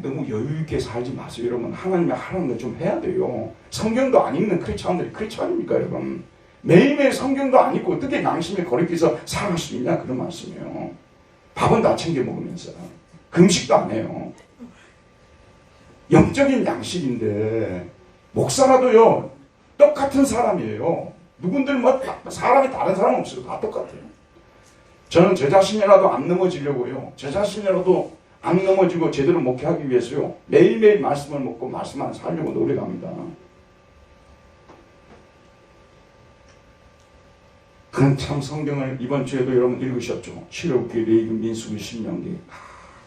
너무 여유있게 살지 마세요. 여러분, 하나님이 하라는 거 좀 해야 돼요. 성경도 안 읽는 크리스찬들이 크리스찬입니까, 여러분? 매일매일 성경도 안 읽고 어떻게 양심에 거리끼서 살아갈 수 있냐, 그런 말씀이에요. 밥은 다 챙겨 먹으면서 금식도 안 해요. 영적인 양식인데 목사라도요 똑같은 사람이에요. 누군들 뭐 사람이 다른 사람 없어요. 다 똑같아요. 저는 제 자신이라도 안 넘어지려고요. 제 자신이라도 안 넘어지고 제대로 목회하기 위해서요. 매일매일 말씀을 먹고 말씀 안에 살려고 노력합니다. 그런 참 성경을 이번 주에도 여러분 읽으셨죠. 출애굽기, 레위기, 민수기, 신명기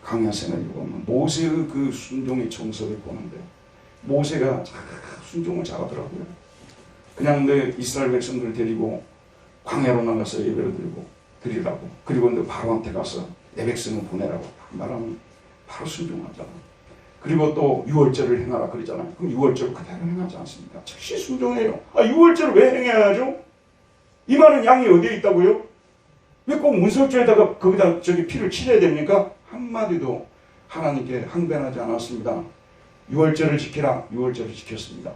강야생을 읽으면 모세의 그 순종의 정석을 보는데 모세가 순종을 잘하더라고요. 그냥 내 이스라엘 백성들을 데리고 광야로 나가서 예배를 드리라고 그리고 내 바로한테 가서 내 백성을 보내라고 말하면 바로 순종하잖아. 그리고 또 유월절을 행하라 그러잖아요. 그럼 유월절 그대로 행하지 않습니까? 즉시 순종해요. 유월절을 왜 행해야죠? 이 말은 양이 어디에 있다고요? 왜 꼭 문설주에다가 거기다 피를 칠해야 됩니까? 한마디도 하나님께 항변하지 않았습니다. 유월절을 지키라. 유월절을 지켰습니다.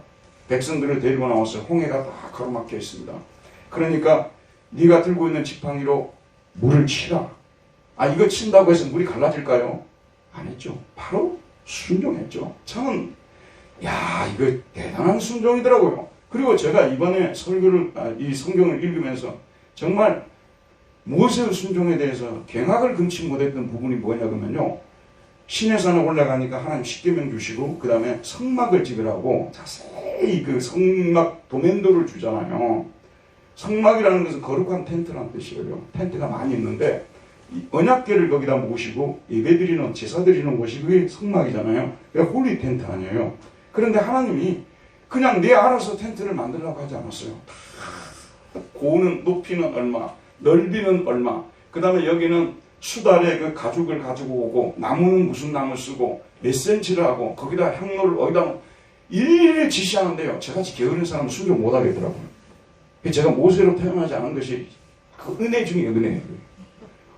백성들을 데리고 나와서 홍해가 다 가로막혀 있습니다. 그러니까 네가 들고 있는 지팡이로 물을 치라. 이거 친다고 해서 물이 갈라질까요? 안 했죠. 바로 순종했죠. 저는 이거 대단한 순종이더라고요. 그리고 제가 이번에 이 성경을 읽으면서 정말 모세의 순종에 대해서 경악을 금치 못했던 부분이 뭐냐 그러면요. 시내산에 올라가니까 하나님 십계명 주시고 그 다음에 성막을 지으라고 자세히 그 성막 도면도를 주잖아요. 성막이라는 것은 거룩한 텐트라는 뜻이에요. 텐트가 많이 있는데 이 언약궤를 거기다 모시고 예배드리는 제사 드리는 곳이 그게 성막이잖아요. 그러니까 홀리 텐트 아니에요. 그런데 하나님이 그냥 내 알아서 텐트를 만들라고 하지 않았어요. 고는 높이는 얼마, 넓이는 얼마, 그 다음에 여기는 수달에 그 가죽을 가지고 오고 나무는 무슨 나무 쓰고 몇 센치를 하고 거기다 향로를 어디다 일일이 지시하는데요. 저같이 게으른 사람은 순종 못하겠더라고요. 제가 모세로 태어나지 않은 것이 그 은혜 중에 은혜예요.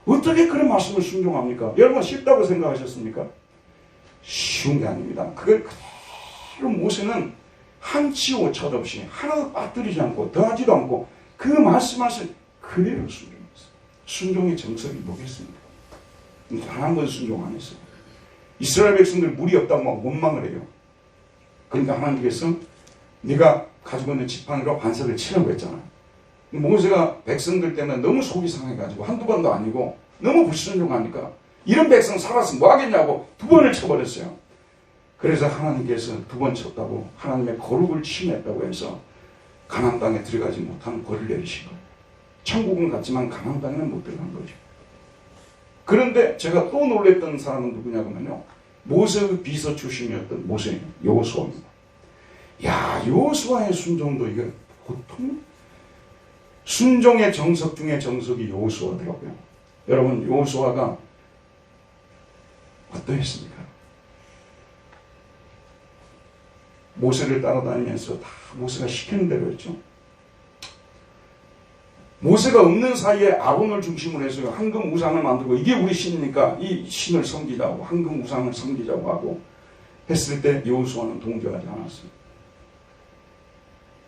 어떻게 그런 말씀을 순종합니까? 여러분 쉽다고 생각하셨습니까? 쉬운 게 아닙니다. 그걸 그대로 모세는 한치 오차도 없이 하나도 빠뜨리지 않고 더하지도 않고 그 말씀하신 그대로 순종했어요. 순종의 정석이 뭐겠습니까? 단 한 번 순종 안 했어요. 이스라엘 백성들 물이 없다고 막 원망을 해요. 그러니까 하나님께서 네가 가지고 있는 지팡이로 반석을 치라고 했잖아요. 모세가 백성들 때문에 너무 속이 상해가지고 한두 번도 아니고 너무 불순종하니까 이런 백성 살아서 뭐 하겠냐고 두 번을 쳐버렸어요. 그래서 하나님께서 두 번 쳤다고 하나님의 거룩을 침해했다고 해서 가나안 땅에 들어가지 못하는 벌을 내리신 거예요. 천국은 갔지만 가나안 땅에는 못 들어간 거죠. 그런데 제가 또 놀랬던 사람은 누구냐 그러면요. 모세의 비서 출신이었던 모세 여호수아입니다. 여호수아의 순종도 이게 보통 순종의 정석 중에 정석이 여호수아더라고요. 여러분 여호수아가 어떠했습니까? 모세를 따라다니면서 다 모세가 시키는 대로 했죠. 모세가 없는 사이에 아론을 중심으로 해서 황금 우상을 만들고 이게 우리 신이니까 이 신을 섬기자고 황금 우상을 섬기자고 하고 했을 때 여호수아는 동조하지 않았어요.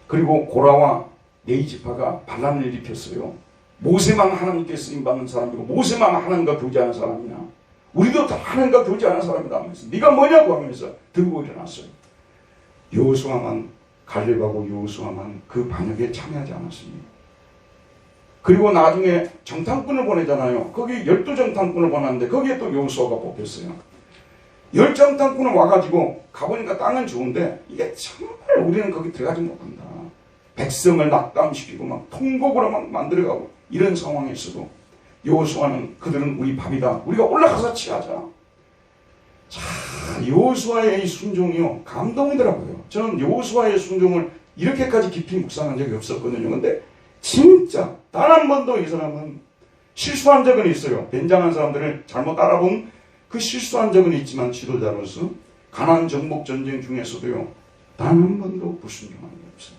그리고 고라와 네이지파가 반란을 일으켰어요. 모세만 하나님께 쓰임받는 사람이고 모세만 하나님과 교제하는 사람이냐. 우리도 다 하나님과 교제하는 사람이다 하면서 네가 뭐냐고 하면서 들고 일어났어요. 여호수아만 갈렙하고 여호수아만 그 반역에 참여하지 않았습니다. 그리고 나중에 정탐꾼을 보내잖아요. 거기 12정탐꾼을 보냈는데 거기에 또 여호수아가 뽑혔어요. 열정 땅콩은 와가지고 가보니까 땅은 좋은데 이게 정말 우리는 거기 들어가지 못한다. 백성을 낙담시키고 막 통곡으로 막 만들어가고 이런 상황에서도 여호수아는 그들은 우리 밥이다. 우리가 올라가서 취하자. 자, 여호수아의 이 순종이요 감동이더라고요. 저는 여호수아의 순종을 이렇게까지 깊이 묵상한 적이 없었거든요. 근데 진짜 단 한 번도 이 사람은 실수한 적은 있어요. 변장한 사람들을 잘못 알아본 그 실수한 적은 있지만 지도자로서 가나안 정복 전쟁 중에서도요 단 한 번도 불순종한 게 없어요.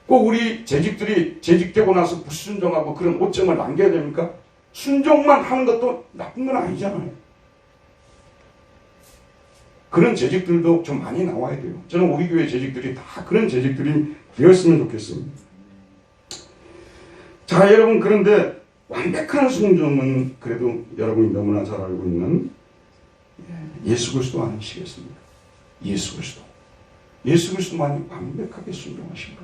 꼭 우리 재직들이 재직되고 나서 불순종하고 그런 오점을 남겨야 됩니까? 순종만 하는 것도 나쁜 건 아니잖아요. 그런 재직들도 좀 많이 나와야 돼요. 저는 우리 교회 재직들이 다 그런 재직들이 되었으면 좋겠습니다. 자, 여러분, 그런데 완벽한 순종은 그래도 여러분이 너무나 잘 알고 있는 예수 그리스도 아니시겠습니까? 예수 그리스도. 예수 그리스도만이 완벽하게 순종하신 것.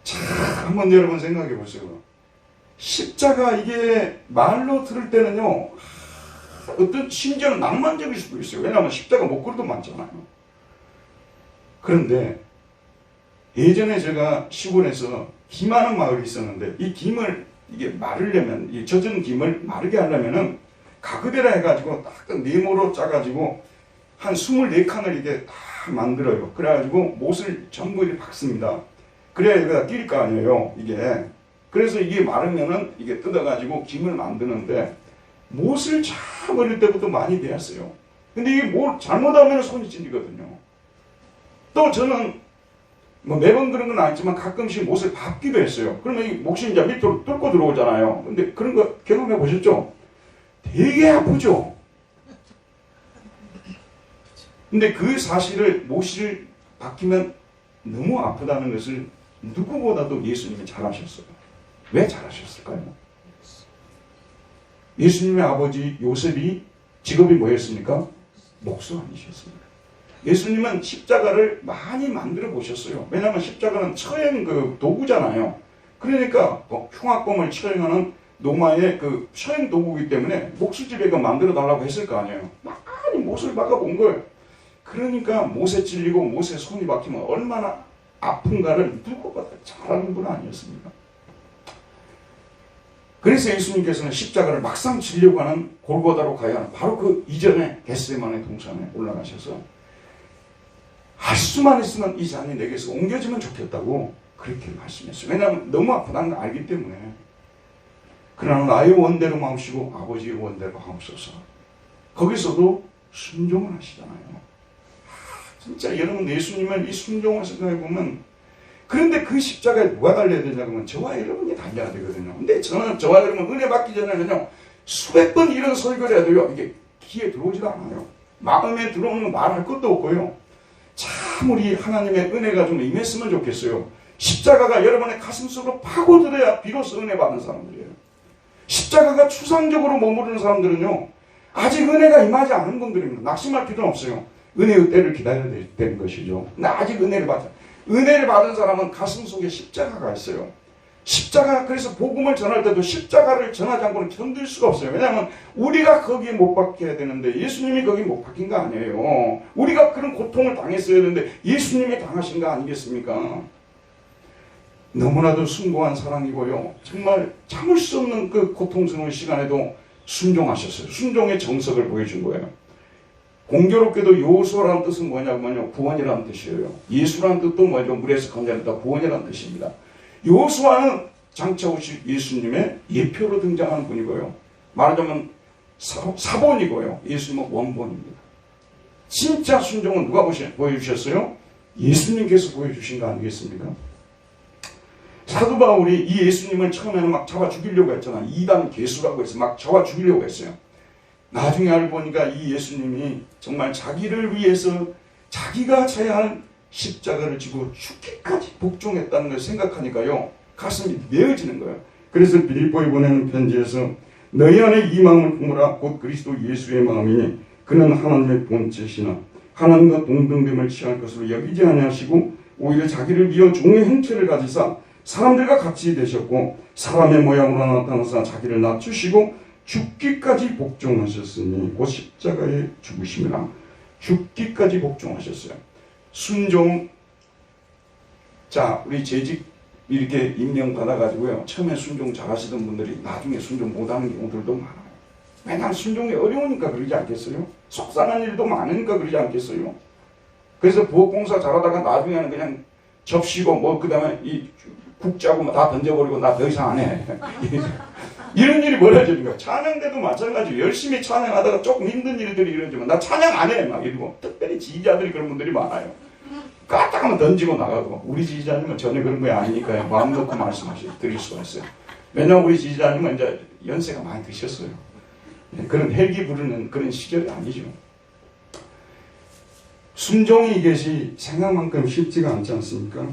자, 한번 여러분 생각해 보세요. 십자가 이게 말로 들을 때는요, 어떤 심지어는 낭만적일 수도 있어요. 왜냐하면 십자가 목걸이도 많잖아요. 그런데 예전에 제가 시골에서 김하는 마을이 있었는데 이 김을 이게 마르려면 이 젖은 김을 마르게 하려면은 가그대라 해가지고 딱 네모로 짜가지고 한 24칸을 이게 다 만들어요. 그래가지고 못을 전부 이렇게 박습니다. 그래야 여기다 낄 거 아니에요. 이게. 그래서 이게 마르면은 이게 뜯어가지고 김을 만드는데 못을 참 어릴 때부터 많이 배웠어요. 근데 이게 뭘 잘못하면 손이 찔리거든요. 또 저는 뭐 매번 그런 건 아니지만 가끔씩 못을 밟기도 했어요. 그러면 이 못이 이제 밑으로 뚫고 들어오잖아요. 근데 그런 거 경험해 보셨죠? 되게 아프죠? 근데 그 사실을 못을 박히면 너무 아프다는 것을 누구보다도 예수님이 잘하셨어요. 왜 잘하셨을까요? 예수님의 아버지 요셉이 직업이 뭐였습니까? 목수아니셨습니다. 예수님은 십자가를 많이 만들어 보셨어요. 왜냐하면 십자가는 처형 그 도구잖아요. 그러니까 흉악범을 처형하는 로마의 그 처형 도구이기 때문에 목수집에가 만들어 달라고 했을 거 아니에요. 많이 못을 박아본 거예요. 그러니까 못에 찔리고 못에 손이 박히면 얼마나 아픈가를 누구보다 잘 아는 분 아니었습니까? 그래서 예수님께서는 십자가를 막상 지려고 하는 골고다로 가야 하는 바로 그 이전에 겟세마네 동산에 올라가셔서 할 수만 있으면 이 잔이 내게서 옮겨지면 좋겠다고 그렇게 말씀했어요. 왜냐하면 너무 아프다는 걸 알기 때문에. 그러나 나의 원대로 마옵시고 아버지의 원대로 하옵소서. 거기서도 순종을 하시잖아요. 진짜 여러분 예수님을 이 순종을 생각해보면 그런데 그 십자가에 누가 달려야 되냐 그러면 저와 여러분이 달려야 되거든요. 근데 저는 저와 여러분 은혜 받기 전에는요 수백 번 이런 설교를 해도요 이게 귀에 들어오지도 않아요. 마음에 들어오는 건 말할 것도 없고요. 참 우리 하나님의 은혜가 좀 임했으면 좋겠어요. 십자가가 여러분의 가슴속으로 파고들어야 비로소 은혜 받는 사람들이에요. 십자가가 추상적으로 머무르는 사람들은요 아직 은혜가 임하지 않은 분들입니다. 낙심할 필요는 없어요. 은혜의 때를 기다려야 되는 것이죠. 근데 아직 은혜를 받은 사람은 가슴속에 십자가가 있어요. 십자가, 그래서 복음을 전할 때도 십자가를 전하지 않고는 견딜 수가 없어요. 왜냐하면 우리가 거기에 못 박혀야 되는데 예수님이 거기에 못 박힌 거 아니에요. 우리가 그런 고통을 당했어야 되는데 예수님이 당하신 거 아니겠습니까? 너무나도 숭고한 사랑이고요. 정말 참을 수 없는 그 고통스러운 시간에도 순종하셨어요. 순종의 정석을 보여준 거예요. 공교롭게도 여호수아라는 뜻은 뭐냐면요. 구원이라는 뜻이에요. 예수라는 뜻도 뭐죠? 물에서 건져냈다 구원이라는 뜻입니다. 여호수아는 장차 오실 예수님의 예표로 등장하는 분이고요. 말하자면 사본이고요. 예수님은 원본입니다. 진짜 순종은 누가 보여주셨어요? 예수님께서 보여주신 거 아니겠습니까? 사도 바울이 이 예수님을 처음에는 막 잡아 죽이려고 했잖아요. 이단 괴수라고 해서 막 잡아 죽이려고 했어요. 나중에 알고 보니까 이 예수님이 정말 자기를 위해서 자기가 져야 할 십자가를 지고 죽기까지 복종했다는 걸 생각하니까요. 가슴이 메어지는 거예요. 그래서 빌립보에 보내는 편지에서 너희 안에 이 마음을 품으라 곧 그리스도 예수의 마음이니 그는 하나님의 본체시나 하나님과 동등됨을 취할 것으로 여기지 아니하시고 오히려 자기를 비어 종의 형체를 가지사 사람들과 같이 되셨고 사람의 모양으로 나타나사 자기를 낮추시고 죽기까지 복종하셨으니 곧 십자가에 죽으심이라. 죽기까지 복종하셨어요. 순종. 자, 우리 재직 이렇게 임명 받아가지고요, 처음에 순종 잘하시던 분들이 나중에 순종 못하는 경우들도 많아요. 맨날 순종이 어려우니까 그러지 않겠어요? 속상한 일도 많으니까 그러지 않겠어요? 그래서 부엌공사 잘하다가 나중에는 그냥 접시고 뭐 그 다음에 이 국자고 뭐 다 던져버리고 나 더 이상 안 해. 이런 일이 벌어지는 거야. 찬양 때도 마찬가지예요. 열심히 찬양하다가 조금 힘든 일들이 이러지만 나 찬양 안 해 막 이러고. 특별히 지휘자들이 그런 분들이 많아요. 까딱하면 던지고 나가고. 우리 지휘자님은 전혀 그런 거 아니니까요. 마음 놓고 드릴 수가 있어요. 왜냐하면 우리 지휘자님은 이제 연세가 많이 드셨어요. 그런 헬기 부르는 그런 시절이 아니죠. 순종이 이것이 생각만큼 쉽지가 않지 않습니까?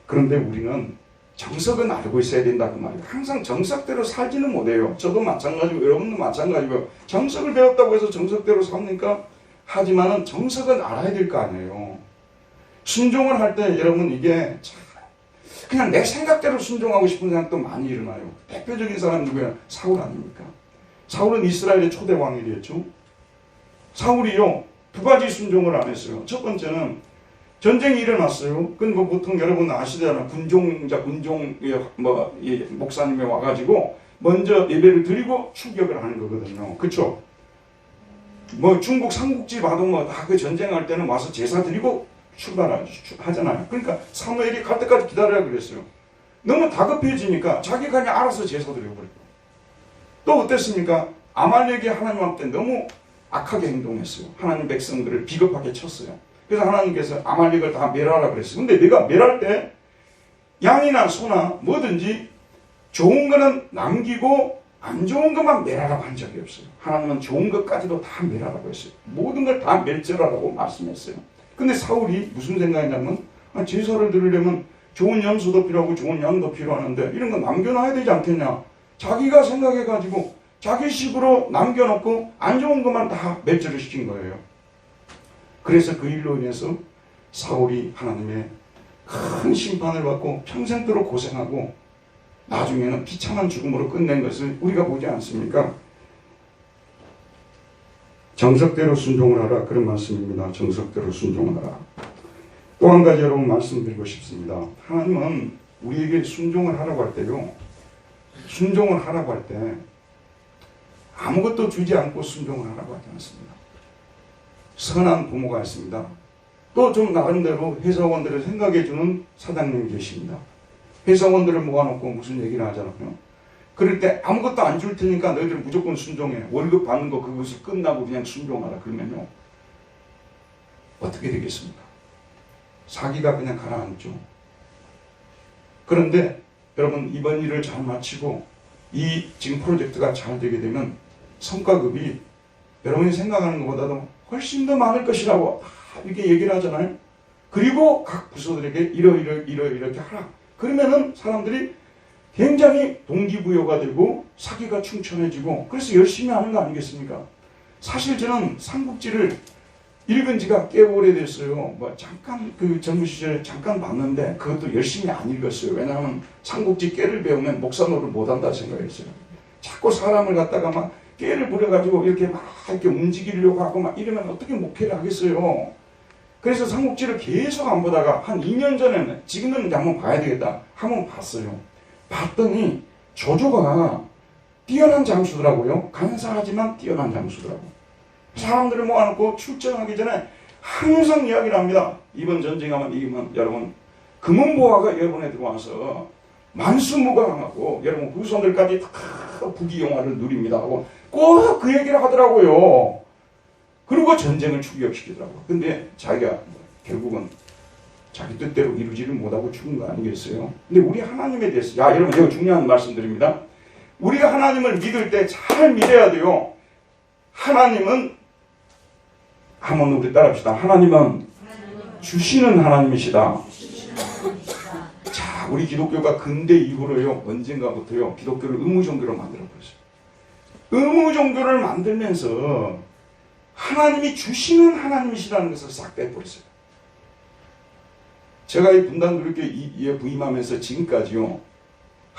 그런데 우리는 정석은 알고 있어야 된다 그 말이에요. 항상 정석대로 살지는 못해요. 저도 마찬가지고 여러분도 마찬가지고요. 정석을 배웠다고 해서 정석대로 삽니까? 하지만은 정석은 알아야 될 거 아니에요. 순종을 할 때 여러분 이게 참 그냥 내 생각대로 순종하고 싶은 생각도 많이 일어나요. 대표적인 사람 누구야? 사울 아닙니까? 사울은 이스라엘의 초대 왕이었죠. 사울이요, 두 가지 순종을 안 했어요. 첫 번째는 전쟁이 일어났어요. 근데 뭐 보통 여러분 아시잖아요. 목사님이 와가지고 먼저 예배를 드리고 출격을 하는 거거든요. 그쵸? 뭐 중국 삼국지 봐도 뭐 다 그 전쟁할 때는 와서 제사 드리고 출발하잖아요. 그러니까 사무엘이 갈 때까지 기다려야 그랬어요. 너무 다급해지니까 자기가 그냥 알아서 제사 드려버리고. 또 어땠습니까? 아말렉이 하나님 앞에 너무 악하게 행동했어요. 하나님 백성들을 비겁하게 쳤어요. 그래서 하나님께서 아말렉을 다 멸하라 그랬어요. 근데 내가 멸할 때 양이나 소나 뭐든지 좋은 거는 남기고 안 좋은 것만 멸하라고 한 적이 없어요. 하나님은 좋은 것까지도 다 멸하라고 했어요. 모든 걸 다 멸절하라고 말씀했어요. 근데 사울이 무슨 생각이냐면 제사를 드리려면 좋은 염소도 필요하고 좋은 양도 필요하는데 이런 거 남겨놔야 되지 않겠냐. 자기가 생각해가지고 자기 식으로 남겨놓고 안 좋은 것만 다 멸절을 시킨 거예요. 그래서 그 일로 인해서 사울이 하나님의 큰 심판을 받고 평생도록 고생하고 나중에는 비참한 죽음으로 끝낸 것을 우리가 보지 않습니까? 정석대로 순종을 하라, 그런 말씀입니다. 정석대로 순종하라. 또 한 가지 여러분 말씀드리고 싶습니다. 하나님은 우리에게 순종을 하라고 할 때요, 순종을 하라고 할 때 아무것도 주지 않고 순종을 하라고 하지 않습니다. 선한 부모가 있습니다. 또 좀 나름대로 회사원들을 생각해주는 사장님이 계십니다. 회사원들을 모아놓고 무슨 얘기를 하잖아요. 그럴 때 아무것도 안 줄 테니까 너희들 무조건 순종해. 월급 받는 거 그것이 끝나고 그냥 순종하라. 그러면요, 어떻게 되겠습니까? 사기가 그냥 가라앉죠. 그런데 여러분 이번 일을 잘 마치고 이 지금 프로젝트가 잘 되게 되면 성과급이 여러분이 생각하는 것보다도 훨씬 더 많을 것이라고 이렇게 얘기를 하잖아요. 그리고 각 부서들에게 이렇게 하라. 그러면은 사람들이 굉장히 동기부여가 되고 사기가 충천해지고 그래서 열심히 하는 거 아니겠습니까? 사실 저는 삼국지를 읽은 지가 꽤 오래됐어요. 뭐 잠깐 그 젊은 시절에 잠깐 봤는데 그것도 열심히 안 읽었어요. 왜냐하면 삼국지 깨를 배우면 목사 노릇 못한다 생각했어요. 자꾸 사람을 갖다가 막 깨를 부려가지고 이렇게 막 이렇게 움직이려고 하고 막 이러면 어떻게 목회를 하겠어요. 그래서 삼국지를 계속 안 보다가 한 2년 전에는 지금은 이제 한번 봐야 되겠다 한번 봤어요. 봤더니 조조가 뛰어난 장수더라고요. 간사하지만 뛰어난 장수더라고요. 사람들을 모아놓고 출전하기 전에 항상 이야기를 합니다. 이번 전쟁하면 이기면 여러분 금은보화가 여러분에 들어와서 만수무강하고 여러분 후손들까지 다 부귀영화를 누립니다 하고 꼭 그 얘기를 하더라고요. 그리고 전쟁을 추격시키더라고요. 근데 자기가 결국은 자기 뜻대로 이루지를 못하고 죽은 거 아니겠어요? 근데 우리 하나님에 대해서 여러분 제가 중요한 말씀 드립니다. 우리가 하나님을 믿을 때 잘 믿어야 돼요. 하나님은 한번 우리 따라합시다. 하나님은 주시는 하나님이시다. 자, 우리 기독교가 근대 이후로요, 언젠가부터요, 기독교를 의무종교로 만들어버렸어요. 의무종교를 만들면서 하나님이 주시는 하나님이시라는 것을 싹 빼버렸어요. 제가 이 분당교육교에 부임하면서 지금까지요,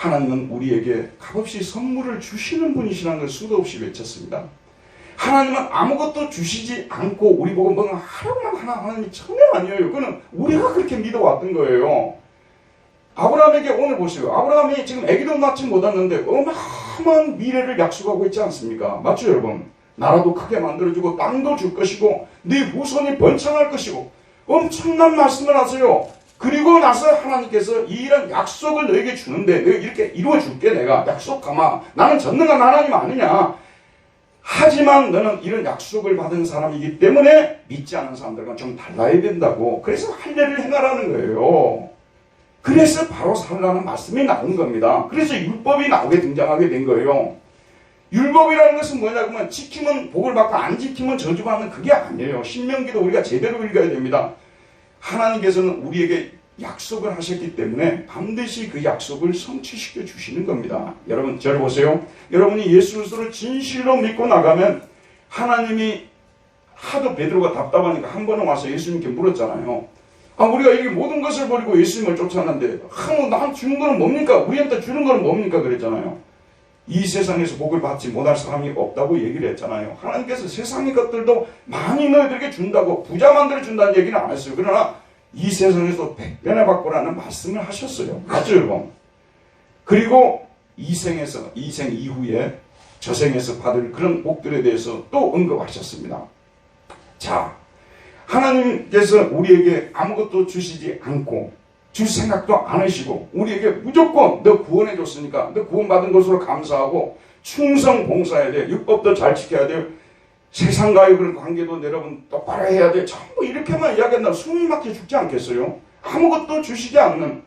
하나님은 우리에게 값없이 선물을 주시는 분이시라는 걸 수도 없이 외쳤습니다. 하나님은 아무것도 주시지 않고 우리 보고 뭔가 하려고만 하나 하나님이 전혀 아니에요. 그거는 우리가 그렇게 믿어왔던 거예요. 아브라함에게 오늘 보세요. 아브라함이 지금 아기도 낳지 못했는데 어마어마한 미래를 약속하고 있지 않습니까? 맞죠 여러분? 나라도 크게 만들어주고 땅도 줄 것이고 네 후손이 번창할 것이고 엄청난 말씀을 하세요. 그리고 나서 하나님께서 이런 약속을 너에게 주는데 너희 이렇게 이루어줄게. 내가 약속하마. 나는 전능한 하나님 아니냐. 하지만 너는 이런 약속을 받은 사람이기 때문에 믿지 않은 사람들과 좀 달라야 된다고. 그래서 할례를 행하라는 거예요. 그래서 바로 살라는 말씀이 나온 겁니다. 그래서 율법이 나오게 등장하게 된 거예요. 율법이라는 것은 뭐냐면 지키면 복을 받고 안 지키면 저주받는 그게 아니에요. 신명기도 우리가 제대로 읽어야 됩니다. 하나님께서는 우리에게 약속을 하셨기 때문에 반드시 그 약속을 성취시켜 주시는 겁니다. 여러분 저를 보세요. 여러분이 예수 그리스도를 진실로 믿고 나가면 하나님이 하도 베드로가 답답하니까 한 번은 와서 예수님께 물었잖아요. 우리가 이렇게 모든 것을 버리고 예수님을 쫓았는데 난 주는 거는 뭡니까? 우리한테 주는 거는 뭡니까? 그랬잖아요. 이 세상에서 복을 받지 못할 사람이 없다고 얘기를 했잖아요. 하나님께서 세상의 것들도 많이 너희들에게 준다고 부자 만들어 준다는 얘기는 안 했어요. 그러나 이 세상에서 100배나 받고라는 말씀을 하셨어요. 맞죠 여러분? 그리고 이생 이후에 저생에서 받을 그런 복들에 대해서 또 언급하셨습니다. 자, 하나님께서 우리에게 아무것도 주시지 않고 줄 생각도 안 하시고 우리에게 무조건 너 구원해 줬으니까 너 구원받은 것으로 감사하고 충성 봉사해야 돼. 율법도 잘 지켜야 돼요. 세상과의 그런 관계도 여러분 똑바로 해야 돼. 전부 이렇게만 이야기한다면 숨이 막혀 죽지 않겠어요? 아무것도 주시지 않는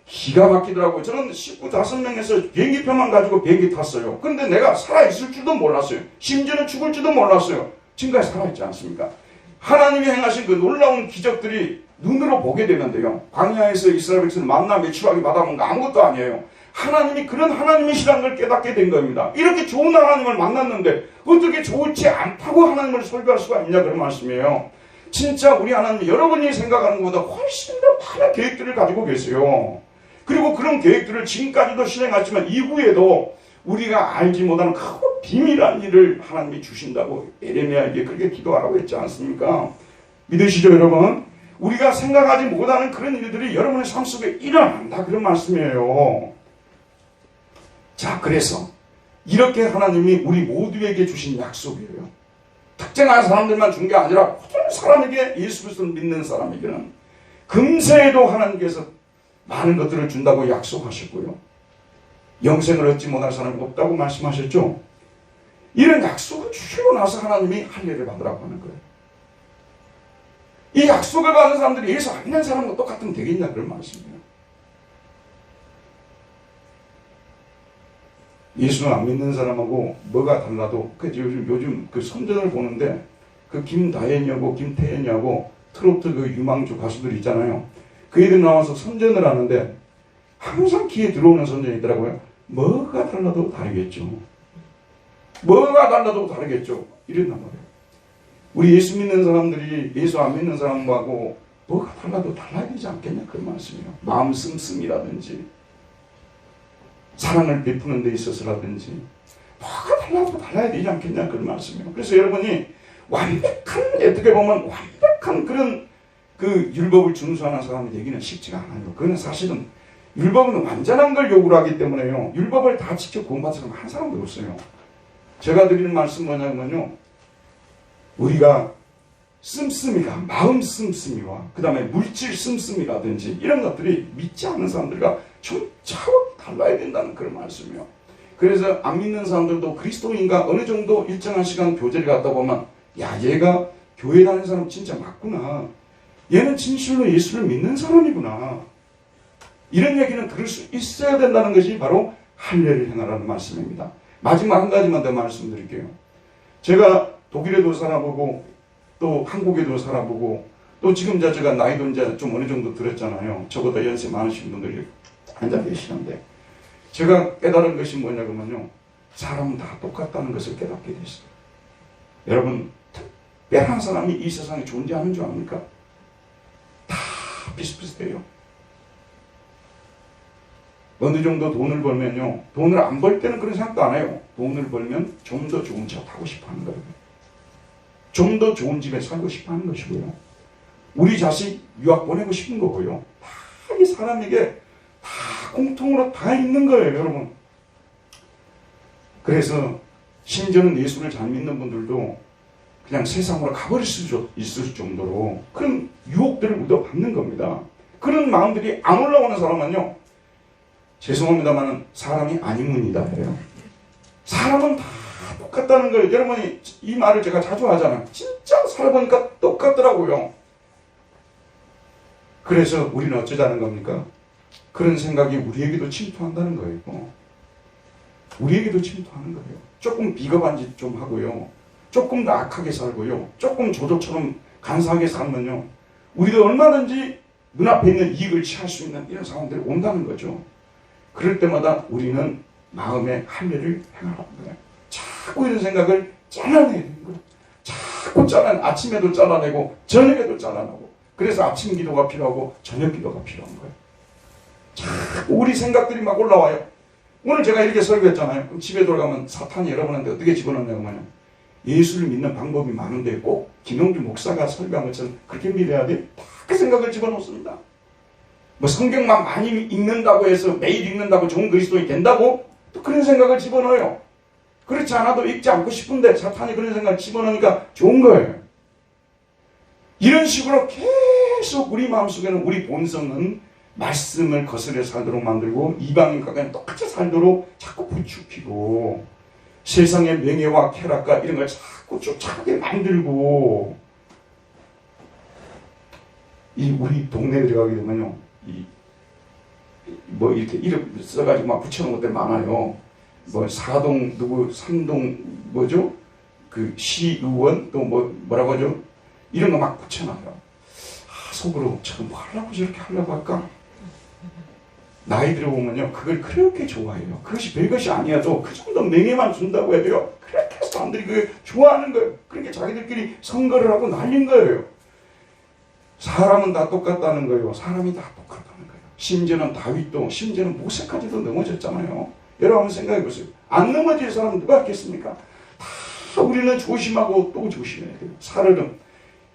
기가 막히더라고요. 저는 식구 5명에서 비행기표만 가지고 비행기 탔어요. 그런데 내가 살아있을 줄도 몰랐어요. 심지어는 죽을 줄도 몰랐어요. 지금까지 살아있지 않습니까? 하나님이 행하신 그 놀라운 기적들이 눈으로 보게 되는데요. 광야에서 이스라엘 백성을 만나 매출하게 받아본 거 아무것도 아니에요. 하나님이 그런 하나님이시라는 걸 깨닫게 된 겁니다. 이렇게 좋은 하나님을 만났는데 어떻게 좋지 않다고 하나님을 설교할 수가 있냐 그런 말씀이에요. 진짜 우리 하나님 여러분이 생각하는 것보다 훨씬 더 많은 계획들을 가지고 계세요. 그리고 그런 계획들을 지금까지도 실행하지만 이후에도 우리가 알지 못하는 크고 비밀한 일을 하나님이 주신다고 에레미야에게 그렇게 기도하라고 했지 않습니까? 믿으시죠 여러분? 우리가 생각하지 못하는 그런 일들이 여러분의 삶 속에 일어난다 그런 말씀이에요. 자, 그래서 이렇게 하나님이 우리 모두에게 주신 약속이에요. 특정한 사람들만 준 게 아니라 모든 사람에게 예수 그리스도를 믿는 사람에게는 금세에도 하나님께서 많은 것들을 준다고 약속하셨고요. 영생을 얻지 못할 사람이 없다고 말씀하셨죠. 이런 약속을 주시고 나서 하나님이 할례를 받으라고 하는 거예요. 이 약속을 받은 사람들이 예수 안 믿는 사람과 똑같으면 되겠냐 그런 말씀이에요. 예수를 안 믿는 사람하고 뭐가 달라도 요즘 그 선전을 보는데 그 김다현이하고 김태현이하고 트로트 그 유망주 가수들 있잖아요. 그 애들 나와서 선전을 하는데 항상 귀에 들어오는 선전이 있더라고요. 뭐가 달라도 다르겠죠. 뭐가 달라도 다르겠죠. 이랬단 말이에요. 우리 예수 믿는 사람들이 예수 안 믿는 사람하고 뭐가 달라도 달라야 되지 않겠냐 그런 말씀이에요. 마음 씀씀이라든지 사랑을 베푸는 데 있어서라든지 뭐가 달라도 달라야 되지 않겠냐 그런 말씀이에요. 그래서 여러분이 완벽한 어떻게 보면 완벽한 그런 그 율법을 준수하는 사람이 되기는 쉽지가 않아요. 그거는 사실은 율법은 완전한 걸 요구를 하기 때문에요. 율법을 다 지켜 구원받은 사람 한 사람도 없어요. 제가 드리는 말씀 뭐냐면요. 우리가 씀씀이가 마음 씀씀이와 그 다음에 물질 씀씀이라든지 이런 것들이 믿지 않는 사람들과 좀 차원 달라야 된다는 그런 말씀이에요. 그래서 안 믿는 사람들도 그리스도인과 어느 정도 일정한 시간 교제를 갖다 보면 야 얘가 교회 다니는 사람 진짜 맞구나. 얘는 진실로 예수를 믿는 사람이구나. 이런 얘기는 들을 수 있어야 된다는 것이 바로 할례를 행하라는 말씀입니다. 마지막 한 가지만 더 말씀드릴게요. 제가 독일에도 살아보고 또 한국에도 살아보고 또 지금 제가 나이도 이제 좀 어느 정도 들었잖아요. 저보다 연세 많으신 분들이 앉아 계시는데 제가 깨달은 것이 뭐냐면요. 사람은 다 똑같다는 것을 깨닫게 됐어요. 여러분 특별한 사람이 이 세상에 존재하는 줄 압니까? 다 비슷비슷해요. 어느 정도 돈을 벌면요, 돈을 안 벌 때는 그런 생각도 안 해요. 돈을 벌면 좀 더 좋은 차 타고 싶어 하는 거예요. 좀 더 좋은 집에 살고 싶어 하는 것이고요. 우리 자식 유학 보내고 싶은 거고요. 다 이 사람에게 다 공통으로 다 있는 거예요, 여러분. 그래서 심지어는 예수를 잘 믿는 분들도 그냥 세상으로 가버릴 수 있을 정도로 그런 유혹들을 얻어받는 겁니다. 그런 마음들이 안 올라오는 사람은요, 죄송합니다만 사람이 아니문이다 해요. 사람은 다 똑같다는 걸, 여러분이 이 말을 제가 자주 하잖아요. 진짜 살아보니까 똑같더라고요. 그래서 우리는 어쩌자는 겁니까? 그런 생각이 우리에게도 침투한다는 거예요. 우리에게도 침투하는 거예요. 조금 비겁한 짓 좀 하고요, 조금 더 악하게 살고요, 조금 조조처럼 간사하게 살면요, 우리도 얼마든지 눈앞에 있는 이익을 취할 수 있는 이런 상황들이 온다는 거죠. 그럴 때마다 우리는 마음의 할례를 행하라는 거예요. 자꾸 이런 생각을 잘라내야 되는 거예요. 자꾸 아침에도 잘라내고 저녁에도 잘라내고, 그래서 아침 기도가 필요하고 저녁 기도가 필요한 거예요. 자꾸 우리 생각들이 막 올라와요. 오늘 제가 이렇게 설교했잖아요. 그럼 집에 돌아가면 사탄이 여러분한테 어떻게 집어넣냐고 하면, 예수를 믿는 방법이 많은데 꼭 김용주 목사가 설교한 것처럼 그렇게 믿어야 돼? 다 그 생각을 집어넣습니다. 뭐 성경만 많이 읽는다고 해서 매일 읽는다고 좋은 그리스도인이 된다고? 또 그런 생각을 집어넣어요. 그렇지 않아도 읽지 않고 싶은데 사탄이 그런 생각을 집어넣으니까 좋은 거예요. 이런 식으로 계속 우리 마음속에는, 우리 본성은 말씀을 거스려 살도록 만들고 이방인과 그냥 똑같이 살도록 자꾸 부추기고, 세상의 명예와 쾌락과 이런 걸 자꾸 쫓아가게 만들고, 이 우리 동네에 들어가게 되면요, 뭐 이렇게 이름 써가지고 막 붙여놓은 것들 많아요. 뭐 사동 누구 삼동 뭐죠? 그 시의원 또 뭐라고 하죠? 이런 거 막 붙여놔요. 속으로 참 뭐 하려고 저렇게 하려고 할까? 나이 들어보면요, 그걸 그렇게 좋아해요. 그것이 별것이 아니어도 그 정도 명예만 준다고 해도요, 그렇게 사람들이 그걸 좋아하는 거예요. 그러니까 자기들끼리 선거를 하고 난린 거예요. 사람은 다 똑같다는 거예요. 사람이 다 똑같다는 거예요. 심지어는 다윗도, 심지어는 모세까지도 넘어졌잖아요. 여러분 한번 생각해 보세요. 안 넘어질 사람은 누가 있겠습니까? 다 우리는 조심하고 또 조심해야 돼요. 살얼음.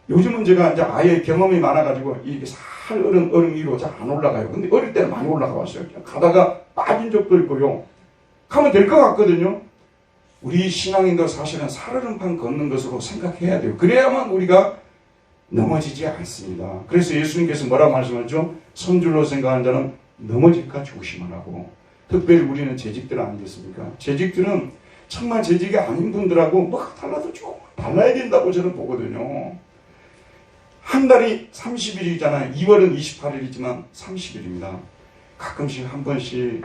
요즘은 제가 이제 아예 경험이 많아가지고 이게 살얼음 위로 잘 안 올라가요. 근데 어릴 때는 많이 올라가 왔어요. 가다가 빠진 적도 있고요. 가면 될 것 같거든요. 우리 신앙인도 사실은 살얼음판 걷는 것으로 생각해야 돼요. 그래야만 우리가 넘어지지 않습니다. 그래서 예수님께서 뭐라고 말씀하셨죠? 선줄로 생각하는 자는 넘어질까 조심하라고. 특별히 우리는 재직들 아니겠습니까? 재직들은 정말 재직이 아닌 분들하고 뭐가 달라도 조금 달라야 된다고 저는 보거든요. 한 달이 30일이잖아요. 2월은 28일이지만 30일입니다. 가끔씩 한 번씩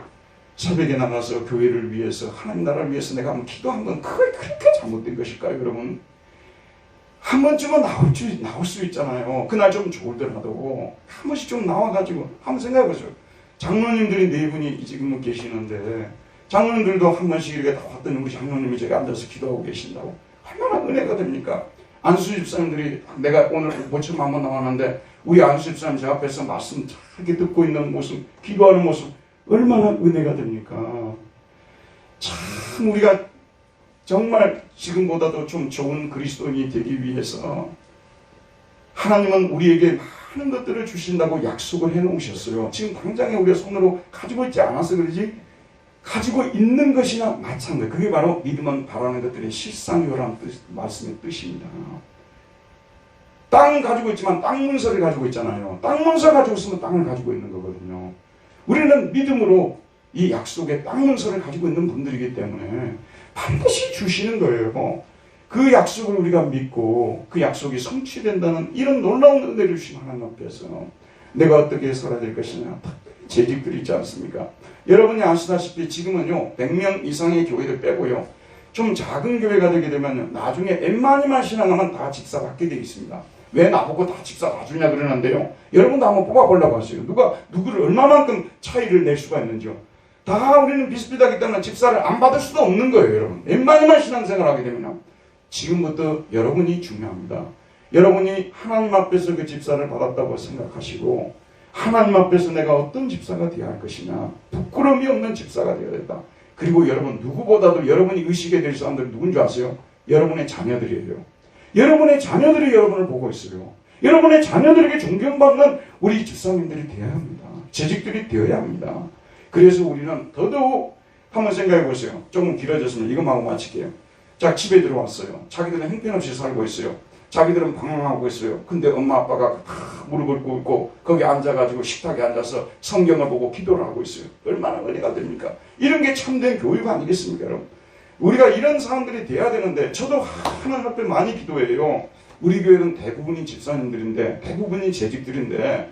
새벽에 나가서 교회를 위해서, 하나님 나라를 위해서 내가 한번 기도 한번, 그걸 그렇게 잘못된 것일까요, 여러분? 한 번쯤은 나올 수 있잖아요. 그날 좀 좋을더라도 한 번씩 좀 나와가지고 한번 생각해보세요. 장로님들이 4분이 지금 계시는데, 장로님들도 한 번씩 이렇게 나왔더니 우리 장로님이 저기 앉아서 기도하고 계신다고 얼마나 은혜가 됩니까? 안수 집사님들이, 내가 오늘 모처럼 한번 나왔는데 우리 안수 집사님 제 앞에서 말씀 이렇게 듣고 있는 모습, 기도하는 모습 얼마나 은혜가 됩니까? 참 우리가 정말 지금보다도 좀 좋은 그리스도인이 되기 위해서 하나님은 우리에게 많은 것들을 주신다고 약속을 해놓으셨어요. 지금 당장에 우리가 손으로 가지고 있지 않아서 그러지, 가지고 있는 것이나 마찬가지. 그게 바로 믿음은 바라는 것들의 실상이라는 말씀의 뜻입니다. 땅 가지고 있지만 땅 문서를 가지고 있잖아요. 땅 문서 가지고 있으면 땅을 가지고 있는 거거든요. 우리는 믿음으로 이 약속의 땅 문서를 가지고 있는 분들이기 때문에 반드시 주시는 거예요. 그 약속을 우리가 믿고 그 약속이 성취된다는 이런 놀라운 은혜를 주신 하나님 앞에서 내가 어떻게 살아야 될 것이냐, 재직들이 있지 않습니까? 여러분이 아시다시피 지금은요 100명 이상의 교회를 빼고요 좀 작은 교회가 되게 되면 나중에 웬만히만 신앙하면 다 직사 받게 되어 있습니다. 왜 나보고 다 직사 다 주냐 그러는데요, 여러분도 한번 뽑아보려고 하세요. 누구를 얼마만큼 차이를 낼 수가 있는지요. 다 우리는 비슷비슷하기 때문에 직사를 안 받을 수도 없는 거예요. 여러분 웬만히만 신앙생활을 하게 되면 지금부터 여러분이 중요합니다. 여러분이 하나님 앞에서 그 직사를 받았다고 생각하시고 하나님 앞에서 내가 어떤 집사가 되어야 할 것이냐. 부끄러움이 없는 집사가 되어야 된다. 그리고 여러분, 누구보다도 여러분이 의식에 될 사람들은 누군 줄 아세요? 여러분의 자녀들이에요. 여러분의 자녀들이 여러분을 보고 있어요. 여러분의 자녀들에게 존경받는 우리 집사님들이 되어야 합니다. 재직들이 되어야 합니다. 그래서 우리는 더더욱 한번 생각해 보세요. 조금 길어졌으면 이것만 하고 마칠게요. 자, 집에 들어왔어요. 자기들은 형편없이 살고 있어요. 자기들은 방황하고 있어요. 근데 엄마 아빠가 무릎을 꿇고 거기 앉아가지고 식탁에 앉아서 성경을 보고 기도를 하고 있어요. 얼마나 은혜가 됩니까? 이런 게 참된 교육 아니겠습니까, 여러분? 우리가 이런 사람들이 돼야 되는데, 저도 하나님 앞에 많이 기도해요. 우리 교회는 대부분이 집사님들인데, 대부분이 재직들인데,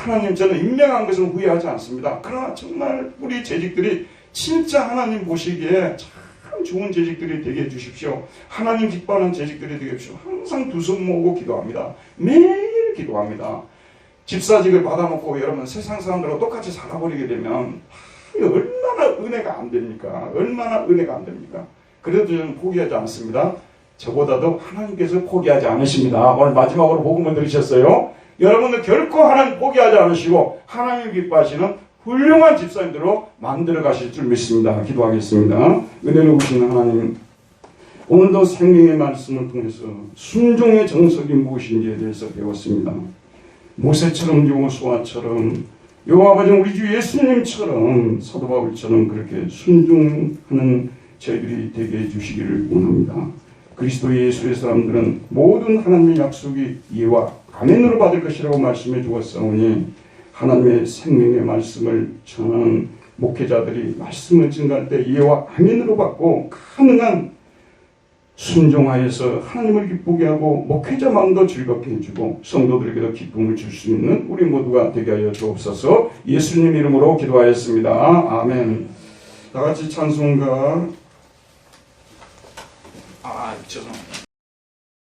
하나님, 저는 임명한 것은 후회하지 않습니다. 그러나 정말 우리 재직들이 진짜 하나님 보시기에 참 좋은 재직들이 되게 해주십시오. 하나님 기뻐하는 재직들이 되게 해주십시오. 항상 두 손 모으고 기도합니다. 매일 기도합니다. 집사직을 받아먹고 여러분 세상 사람들과 똑같이 살아버리게 되면 얼마나 은혜가 안 됩니까? 얼마나 은혜가 안 됩니까? 그래도 저는 포기하지 않습니다. 저보다도 하나님께서 포기하지 않으십니다. 오늘 마지막으로 복음을 들으셨어요. 여러분들 결코 하나님 포기하지 않으시고 하나님 기뻐하시는 훌륭한 집사님들로 만들어 가실 줄 믿습니다. 기도하겠습니다. 은혜로 오시는 하나님, 오늘도 생명의 말씀을 통해서 순종의 정석이 무엇인지에 대해서 배웠습니다. 모세처럼 여호수아처럼 여호와가 우리 주 예수님처럼 사도 바울처럼 그렇게 순종하는 저희들이 되게 해주시기를 원합니다. 그리스도 예수의 사람들은 모든 하나님의 약속이 예와 아멘으로 받을 것이라고 말씀해 주었사오니 하나님의 생명의 말씀을 전하는 목회자들이 말씀을 증거할 때 예와 아멘으로 받고 가능한 순종하여서 하나님을 기쁘게 하고 목회자 마음도 즐겁게 해주고 성도들에게도 기쁨을 줄 수 있는 우리 모두가 되게 하여 주옵소서. 예수님 이름으로 기도하였습니다. 아멘. 다 같이 찬송가 죄송합니다.